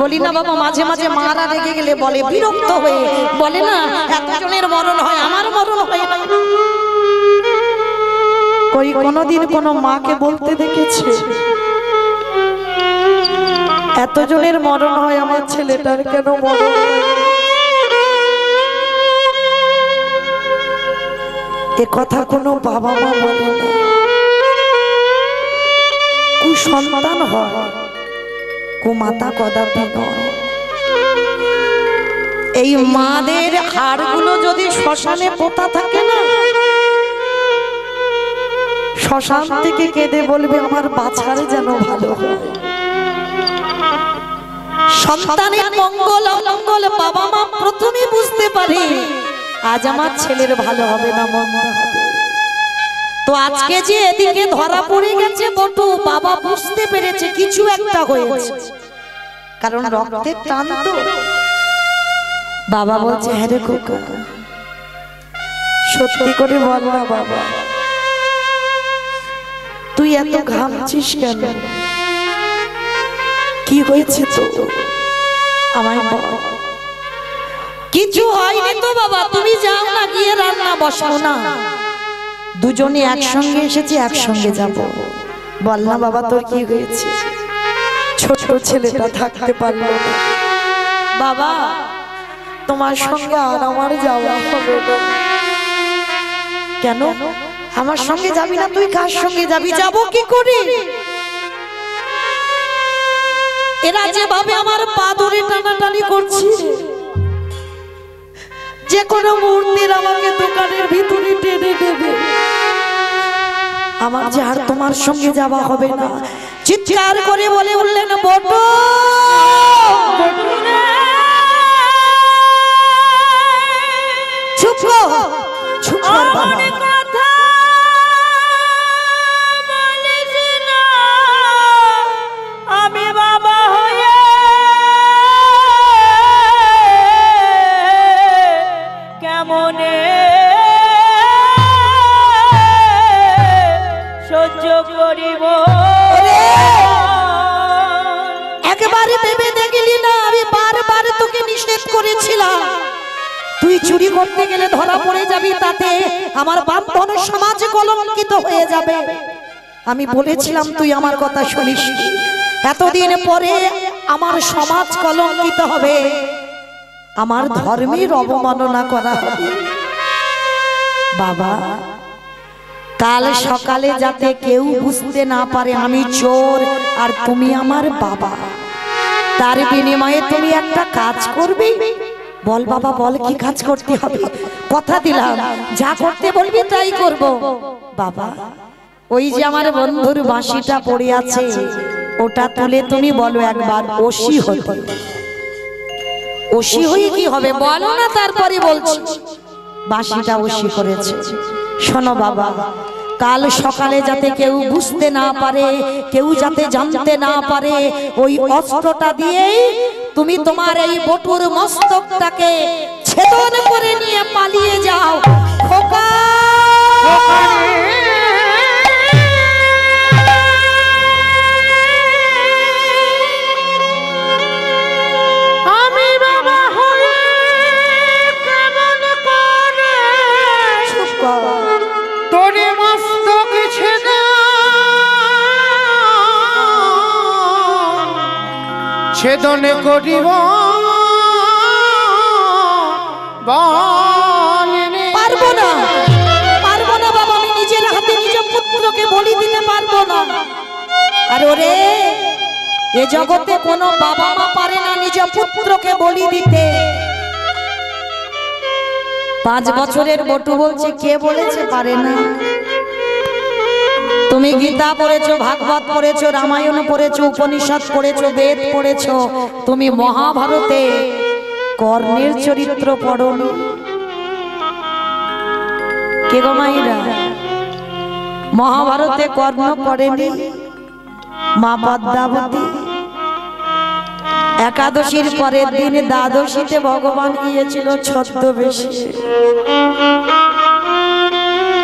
বলি না বাবা, মাঝে মাঝে মারা রেগে গেলে বলে বিরক্ত হয়ে বলে না এতজনের মরণ হয় আমার মরণ হয় না। কই কোনদিন কোন মাকে বলতে দেখেছে এতজনের মরণ হয় আমার ছেলেটার কেন মরণ হয়? এ কথা কোনো বাবা মা বলে না। কুসন্তান হয়, কুমাতা কদাপি নয়। এই মাদের হাড়গুলো যদি শ্মশানে পোতা থাকে না, শ্মশান থেকে কেঁদে বলবে আমার বাছার যেন ভালো হয়। সন্তানের মঙ্গল অমঙ্গল বাবা মা প্রথমে বুঝতে পারে আজ আমার ছেলের ভালো হবে না মন্দ হবে। তো আজকে যে এদিকে ধরা পড়ে গেছে বটু, বাবা বুঝতে পেরেছে কিছু একটা হয়েছে, কারণ রক্তের টান তো। বাবা বলছে হ্যাঁ রে খোকা, সত্যি করে বল না বাবা, তুই এত ঘামছিস কেন? কি হয়েছে তো আমায় বল। কিছু হয়নি তো বাবা, তুমি যাও না, গিয়ে রান্না বসাও না। দুজনে একসঙ্গে এসেছি, একসঙ্গে যাব। বল না বাবা তোর কি হয়েছে? ছোট ছেলেটা থাকতে পারলো না বাবা, তোমার সঙ্গে আর আমার যাওয়া হবে না। কেন আমার সঙ্গে যাবি না? তুই কার সঙ্গে যাবি? যাবো কি করে? এরা যেভাবে আমার পা ধরে টানাটানি করছে, যে কোনো মুহূর্তে আমাকে দোকানের ভিতরে টেনে দেবে। আমার যে আর তোমার সঙ্গে যাওয়া হবে না। চিৎকার করে বলে উঠলেন বটু, চুপ কর, চুপ কর বাবা। আমি বাবা হয়ে কেমনে সহ্য করিব? একেবারে ভেবে দেখলি না আমি বারবার তোকে নিষেধ করেছিলাম তুই চুরি করতে গেলে ধরা পড়ে যাবি, তাতে আমার ব্রাহ্মণ সমাজ কলঙ্কিত হয়ে যাবে। আমি বলেছিলাম তুই আমার কথা শুনিস। এতদিন পরে আমার সমাজ কলঙ্কিত হবে, আমার ধর্মের অবমাননা করা হবে। বাবা কাল সকালে যাতে কেউ বুঝতে না পারে আমি চোর আর তুমি আমার বাবা, তার বিনিময়ে তুমি একটা কাজ করবে। বল বাবা বল, কি কাজ করতে হবে? কথা দিলাম যা করতে বলবি তাই করব। বাবা ওই যে আমার বন্ধুর বাঁশিটা পড়ে আছে, ওটা তুলে তুমি বলো একবার ওসি হতে। ওসি হয়ে কি হবে বলো না, তারপরে বলছি। বাঁশিটা ওসি করেছে। শোনো বাবা, কাল সকালে যাতে কেউ বুঝতে না পারে, কেউ যাতে জানতে না পারে, ওই অস্ত্রটা দিয়েই তুমি তোমার এই বটুর মস্তকটাকে ছেদন করে নিয়ে পালিয়ে যাও। খোকা আমি বাবা হয়ে কেমন করে তোরে মস্তক ছেদন করিব? পারবো না, পারবো না বাবা, আমি নিজের হাতে নিজের পুত্রকে বলি দিতে পারবো না। আর ওরে এ জগতে কোনো বাবা মা পারে না নিজের পুত্রকে বলি দিতে। 5 বছরের বটু বলছে, কে বলেছে পারে না? তুমি গীতা পড়েছো, ভাগবত পড়েছো, রামায়ণ পড়েছো, উপনিষদ পড়েছো, বেদ পড়েছো, তুমি মহাভারতে কর্ণের চরিত্র পড়োনি? কে গো মাইরা মহাভারতে কর্ণ পড়েনি? মা পদ্মাবতী একাদশীর পরের দিন দ্বাদশীতে ভগবান গিয়েছিল ছদ্মবেশে।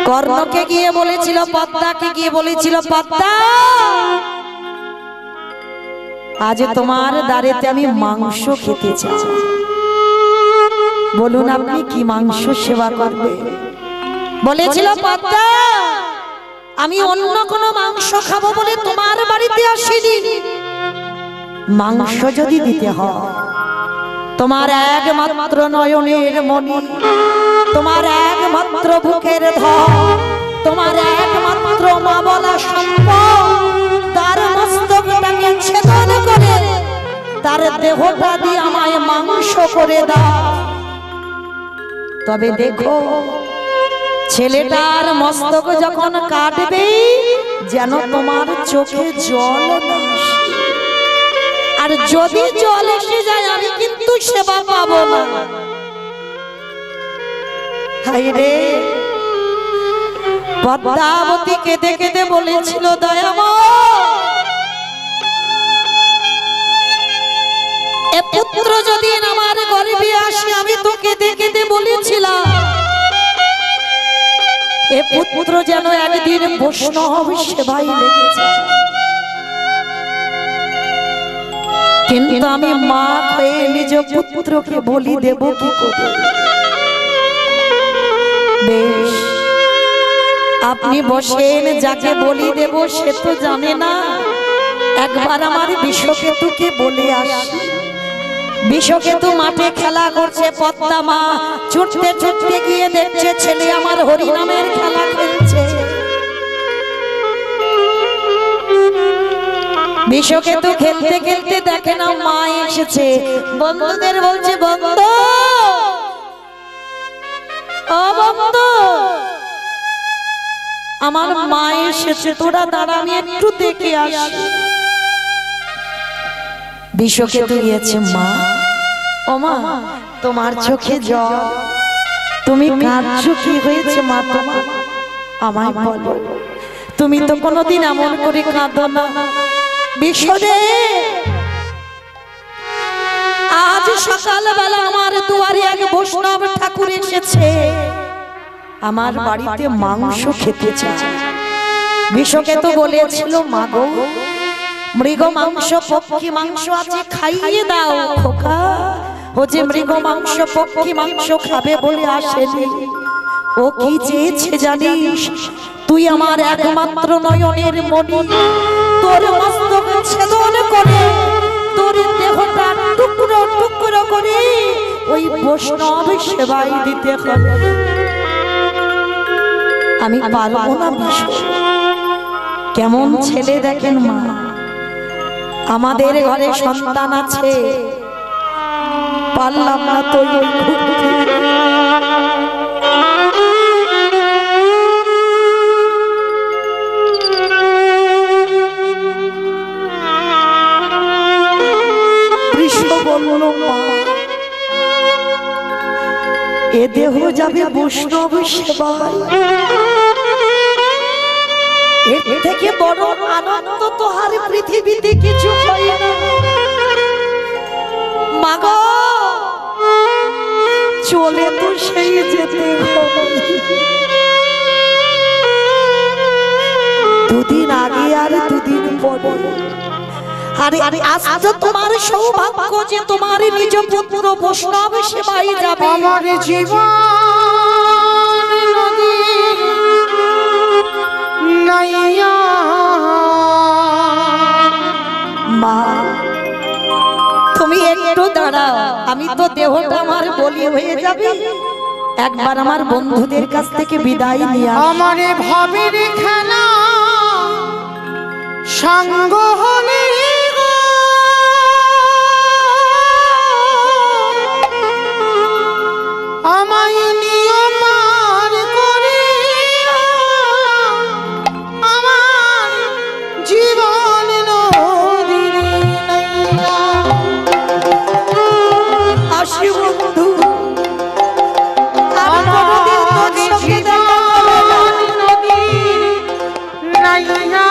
কর্ণকে গিয়ে বলেছিল, পদ্মাকে গিয়ে বলেছিল, পদ্মা আজ তোমার দ্বারেতে আমি মাংস খেতে চাই। বলুন আপনি কি মাংস সেবা করবে? বলেছিল পদ্মা, আমি অন্য কোনো মাংস খাবো বলে তোমার বাড়িতে আসিনি। মাংস যদি দিতে হয়, তোমার একমাত্র নয়নের মণি, তোমার একমাত্র বুকের ধন, তোমার একমাত্র মা বলা সম্পদ, তার মস্তকটাকে ছেদন করে তার দেহটা দিয়ে আমায় মাংস করে দাও। তবে দেখো, ছেলেটার মস্তক যখন কাটবে যেন তোমার চোখে জল না আসে। আর যদি জল এসে যায় আমি কিন্তু সেবা পাবো না। হায় রে, পদ্মাবতী কেঁদে কেঁদে বলেছিল, দয়াময়, এ পুত্র যদি আমার গর্ভে আসে, আমি তো কেঁদে কেঁদে বলেছিলাম এ পুত্র যেন একদিন বৈষ্ণব সেবাই লেগেছে। কিন্তু আমি মা হয়ে নিজ পুত্রকে বলি দেব কি করে? বেশ, আপনি বসেন, যাকে বলি দেব সে তো জানে না। একবার আমার বিষকেতুকে বলে আসি। বিষকেতু মাঠে খেলা করছে, পদ্মা মা ছুটতে ছুটতে গিয়ে দেখছে ছেলে আমার হরিনামের খেলা খেলছে। বিষকেতু খেলতে খেলতে দেখে না মা এসেছে। বন্ধুদের বলছে, বন্ধু, ও বন্ধু, আমার মা এসেছে, তোরা দাঁড়া, আমি একটু দেখে আসি। বিষকেতু গিয়েছে। মা, ও মা, তোমার চোখে জল, তুমি কাঁদছো, কি হয়েছে মা তোমার? আমায় বলো, তুমি তো কোনোদিন এমন করে কাঁদো না। বিশদে, আজ সকালবেলা আমার দুয়ারে এক বৈষ্ণব ঠাকুর এসেছে, আমার বাড়িতে মাংস খেতে চায়। বিষকেতু বলেছিল, মা গো, মৃগ মাংস পক্ষী মাংস আছে, খাইয়ে দাও খোকা। ও যে মৃগ মাংস পক্ষী মাংস খাবে বলে আসেনি, ও কি চেয়েছে জানিস? তুই আমার একমাত্র নয়নের মণি, তোর মস্তক ছেদন করে তোর দেহটা টুকরো টুকরো করে ওই বৈষ্ণব সেবাই দিতে হবে। আমি পারবো না। কেমন ছেলে দেখেন মা, আমাদের ঘরে সন্তান আছে, পারলাম না তো। এ দেহ যাবে বৈষ্ণব সেবায়, এর থেকে বড় আনন্দ তো আর পৃথিবীতে কিছু হয় না। মাগো, চলে তো সেই যেতে হবে। দুদিন আগে আর দুদিন পরে, আরে আজ তো তোমার সৌভাগ্য যে তোমার নিজ পুত্র বৈষ্ণব সেবাই যাবে। আমার জীবন নদী নাইয়া, মা তুমি একটু দাঁড়াও, আমি তো দেহটা আমার বলি হয়ে যাবে। একবার আমার বন্ধুদের কাছ থেকে বিদায় নিয়ে আমার ভাবের খেলা সঙ্গ হলে আমায় নিয়মার করে আমার জীবন নদীর নাইয়া। আসি বন্ধু, আমার জীবন নদীর নাইয়া।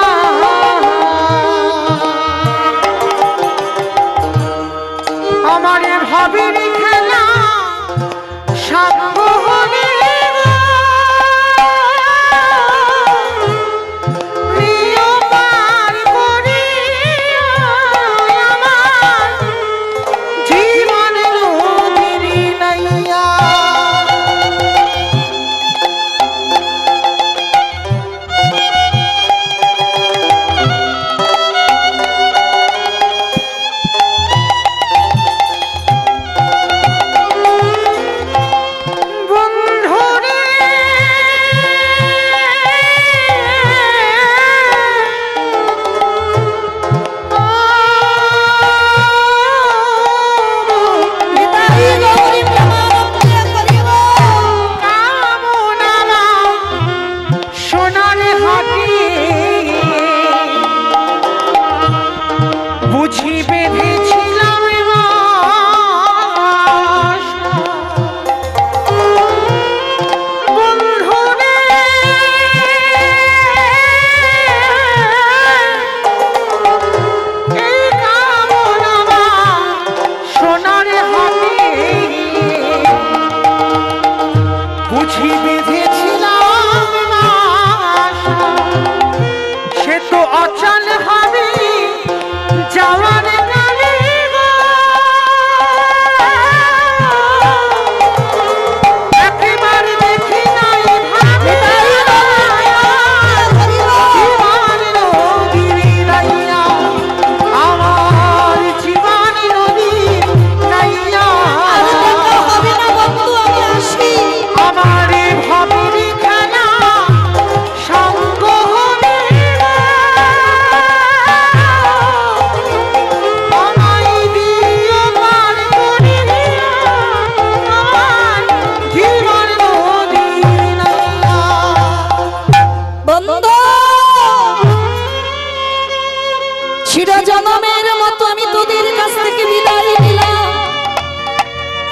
চিরজনমের মতো আমি তোদের কাছ থেকে বিদায় নিলাম।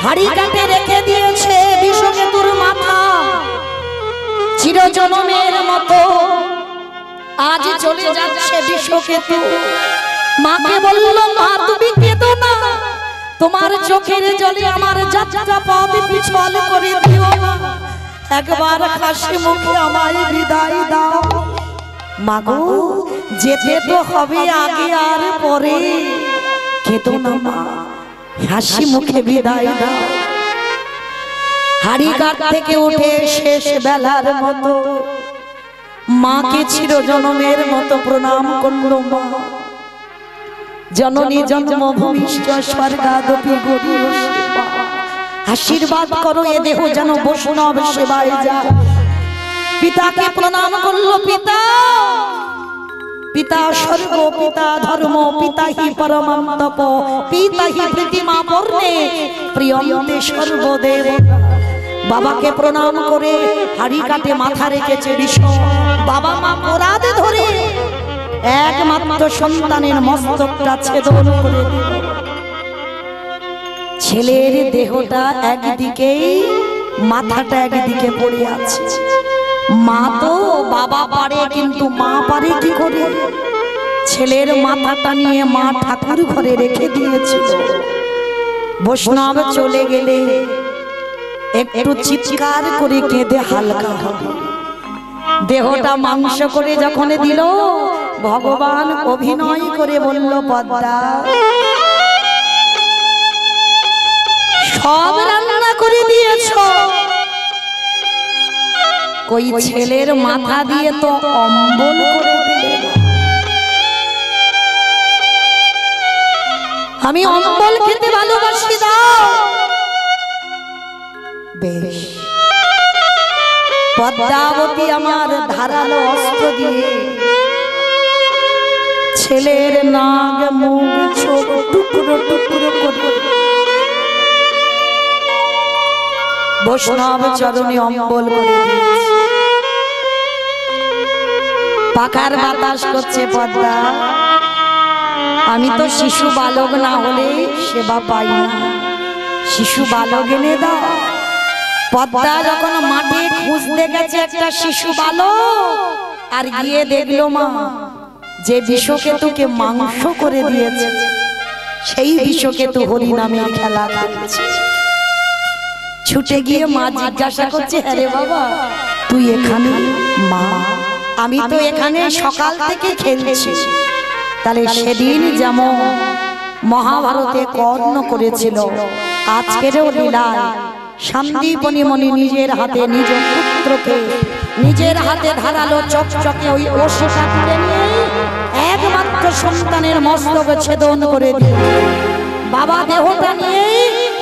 হাড়ি কাটে রেখে দিয়েছে বিষকেতুর মাথা। চিরজনমের মতো আজ চলে যাচ্ছে বিষকেতু। মাকে বলল, মা তুমি কেঁদো না, তোমার চোখের জলে আমার যাত্রা পথ পিছল করে দিও না, একবার হাসি মুখে আমায় বিদায় দাও। মাগো যেতে তো হবে আগে আর পরে, কেঁদো না মা, হাসি মুখে বিদায় দাও। হাড়িঘাট থেকে উঠে শেষ বেলার মতো মাকে চিরজনমের মতো প্রণাম করলো। মা জননী জন্মভূমিষ্ঠ স্বর্গাদপি গরীয় সেবা, আশীর্বাদ করো এ দেহ যেন বৈষ্ণব সেবায় যায়। পিতাকে প্রণাম করলো। পিতা পিতা স্বর্গ, পিতা ধর্ম, পিতা হি পরমম তপ, পিতা হি প্রীতিমা পর্ণে প্রিয়ন্তে সর্বদেব। বাবাকে প্রণাম করে হাড়ি কাটে মাথা রেখেছে বিষ্ণু। বাবা মা কোরাদে ধরে একমাত্র সন্তানের মস্তকটা ছেদন করে দিল। ছেলের দেহটা একদিকে, মাথাটা একদিকে পড়ে আছে। মা তো বাবা পারে, কিন্তু মা পারে কি করে? ছেলের মাথাটা নিয়ে মা ঠাকুর ঘরে রেখে দিয়েছিল। বৈষ্ণব চলে গেলে একটু চিৎকার করে কেঁদে হালকা হবে। দেহটা মাংস করে যখন দিল, ভগবান অভিনয় করে বলল, পদ্মা সব রান্না করে দিয়েছ, কই ছেলের মাথা দিয়ে তো অম্বল করে দিলে না। আমি অম্বল খেতে ভালোবাসি, দাও। বেশ, পদ্মাবতী আমার ধারালো অস্ত্র দিয়ে ছেলের নাক মুখ চোখ টুকরো টুকরো করে বৈষ্ণব চরণে অম্বল করে দিয়েছে। পাখার বাতাস করছে। পদ্মা আমি তো শিশু বালক না হলে সেবা পাই না, শিশু বালক এনে দাও। পদ্মা যখন মাঠে খুঁজতে গেছে একটা শিশু বালক, আর গিয়ে দেখলো মা যে বিষকেতুকে মাংস করে দিয়েছে, সেই বিষকেতু হরি নামের খেলা খেলছে। ছুটে গিয়ে মা জিজ্ঞাসা করছে, আরে বাবা তুই এখানে? মা আমি তো এখানে সকাল থেকে খেলছি। তাহলে সেদিন যেমন মহাভারতে কর্ণ করেছিল, আজকেরও লীলায় সন্দীপনী মণি নিজের হাতে নিজ পুত্রকে নিজের হাতে ধারালো চকচকে ওই অশ্বটা তুলে নিয়ে একমাত্র সন্তানের মস্তক ছেদন করে দিল। বাবা দেহটা নিয়ে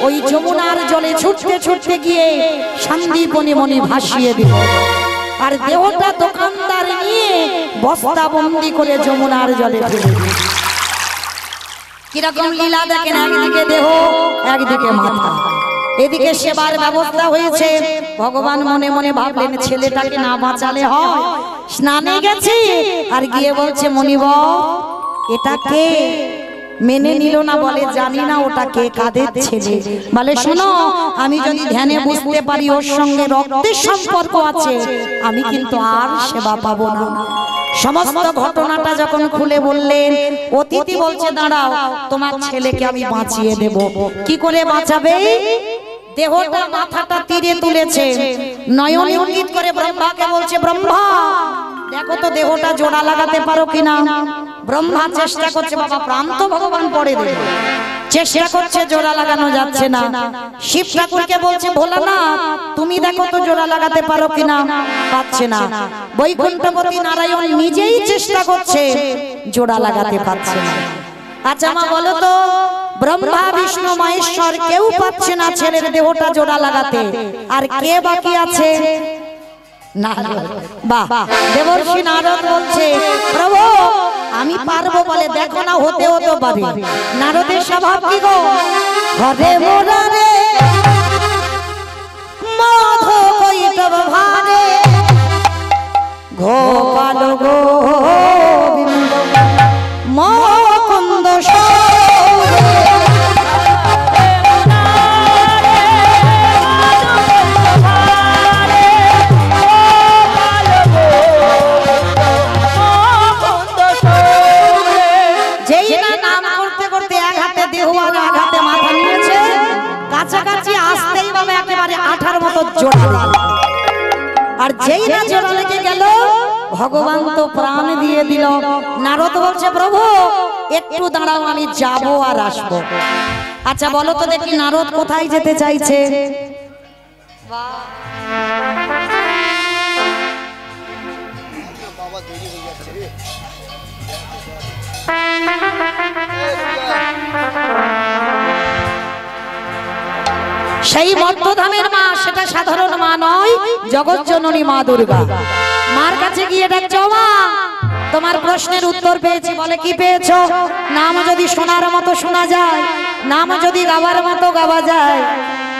ওই যমুনার জলে ছুটতে ছুটতে গিয়ে সন্দীপনী মণি ভাসিয়ে দিল। আর দেহটা দোকানদার নিয়ে বস্তা বন্দি করে যমুনার জলে ফেলে দিল। কিরকম লীলা দেখেন, একদিকে দেহ একদিকে মাথা। এদিকে সেবার ব্যবস্থা হয়েছে। ভগবান মনে মনে ভাবলেন, ছেলেটাকে না বাঁচালে হয়। স্নানে গেছে আর গিয়ে বলছে, মনিব এটা কে? মেনে নিল না, বলে জানি না ওটা কে, কাদের ছেলে। বলে শোনো, আমি যদি ধ্যানে বুঝতে পারি ওর সঙ্গে রক্তের সম্পর্ক আছে, আমি কিন্তু আর সেবা পাবো না। সমস্ত ঘটনাটা যখন খুলে বললেন, অতিথি বলছে, দাঁড়াও, তোমার ছেলেকে আমি বাঁচিয়ে দেব। কি করে বাঁচাবে? দেহটা মাথাটা তীরে তুলেছে, নয়ন ইঙ্গিত করে ব্রহ্মাকে বলছে, ব্রহ্মা দেখো তো দেহটা জোড়া লাগাতে পারো কিনা। ব্রহ্মা চেষ্টা করছে, বাবা প্রাণ তো ভগবান পড়ে দেবে, চেষ্টা করছে, জোড়া লাগানো যাচ্ছে না। শিব ঠাকুরকে বলছে, ভোলানাথ তুমি দেখো তো জোড়া লাগাতে পারো কিনা, পাচ্ছে না। বৈকুণ্ঠপতি নারায়ণ নিজেই চেষ্টা করছে, জোড়া লাগাতে পারছে না। আচ্ছা মা বলো তো, ব্রহ্মা বিষ্ণু মহেশ্বর কেউ পাচ্ছে না ছেলের দেহটা জোড়া লাগাতে, আর কে বাকি আছে? নারদ। বাহ, দেবর্ষি নারদ বলছে, প্রভু আমি পারবো। বলে দেখো না, হতে হতে পারে। নারদের স্বভাব কি গো? ঘরে মোরারে মাধো কৈতব ভারে গোপাল গোবিন্দ জোড়া লেগে। আর যেই না জোড়া লেগে গেল ভগবান তো প্রাণ দিয়ে দিল। নারদ বলছে প্রভু একটু দাঁড়াও, আমি যাব আর আসবো। আচ্ছা বলো তো দেখি নারদ কোথায় যেতে চাইছে? সেই মর্তধামের মা, সেটা সাধারণ মা নয়, জগৎ জননী মা দুর্গা। মার কাছে গিয়ে ডাকছো, মা তোমার প্রশ্নের উত্তর পেয়েছি। বলে কি পেয়েছো? নাম যদি শোনার মতো শোনা যায়, নাম যদি গাবার মতো গাওয়া যায়,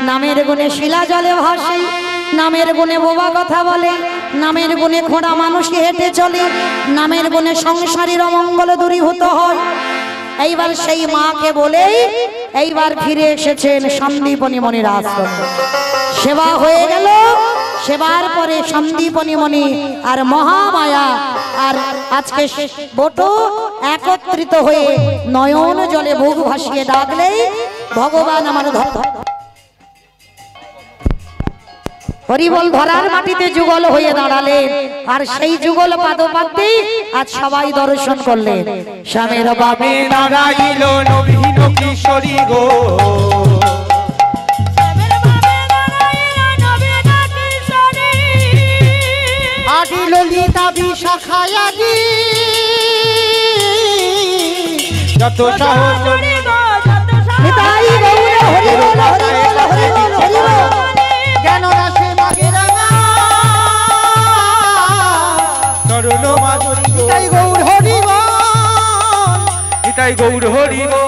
নামের গুণে শিলা জলে ভাসে, নামের গুণে বোবা কথা বলে, নামের গুণে খোঁড়া মানুষকে হেঁটে চলে, নামের গুণে সংসারীর অমঙ্গল দূরীভূত হয়। এইবার সেই মাকে বলেই এইবার ফিরে এসেছেন সন্দীপনী মণির আশ্রম। সেবা হয়ে গেল। সেবার পরে সন্দীপনী মণি আর মহামায়া আর আজকে বটু একত্রিত হয়ে নয়ন জলে বুক ভাসিয়ে ডাকলেই ভগবান আমার হরিবল ধরার মাটিতে যুগল হয়ে দাঁড়ালেন। আর সেই যুগল পাদপাতেই আজ সবাই দর্শন করলেন। স্বামীর বাবে নারাইল নবীন কিশোরী গো, আদি ললিতা বিশাখায়াদি যত সহচরী নিতাই গৌর হরিবল হরিবল হরিবল হরিবল। জ্ঞান রাশে মাগেরা তরুণ মাধুরী গো, তাই গৌর হরিবল নিতাই গৌর হরি গো।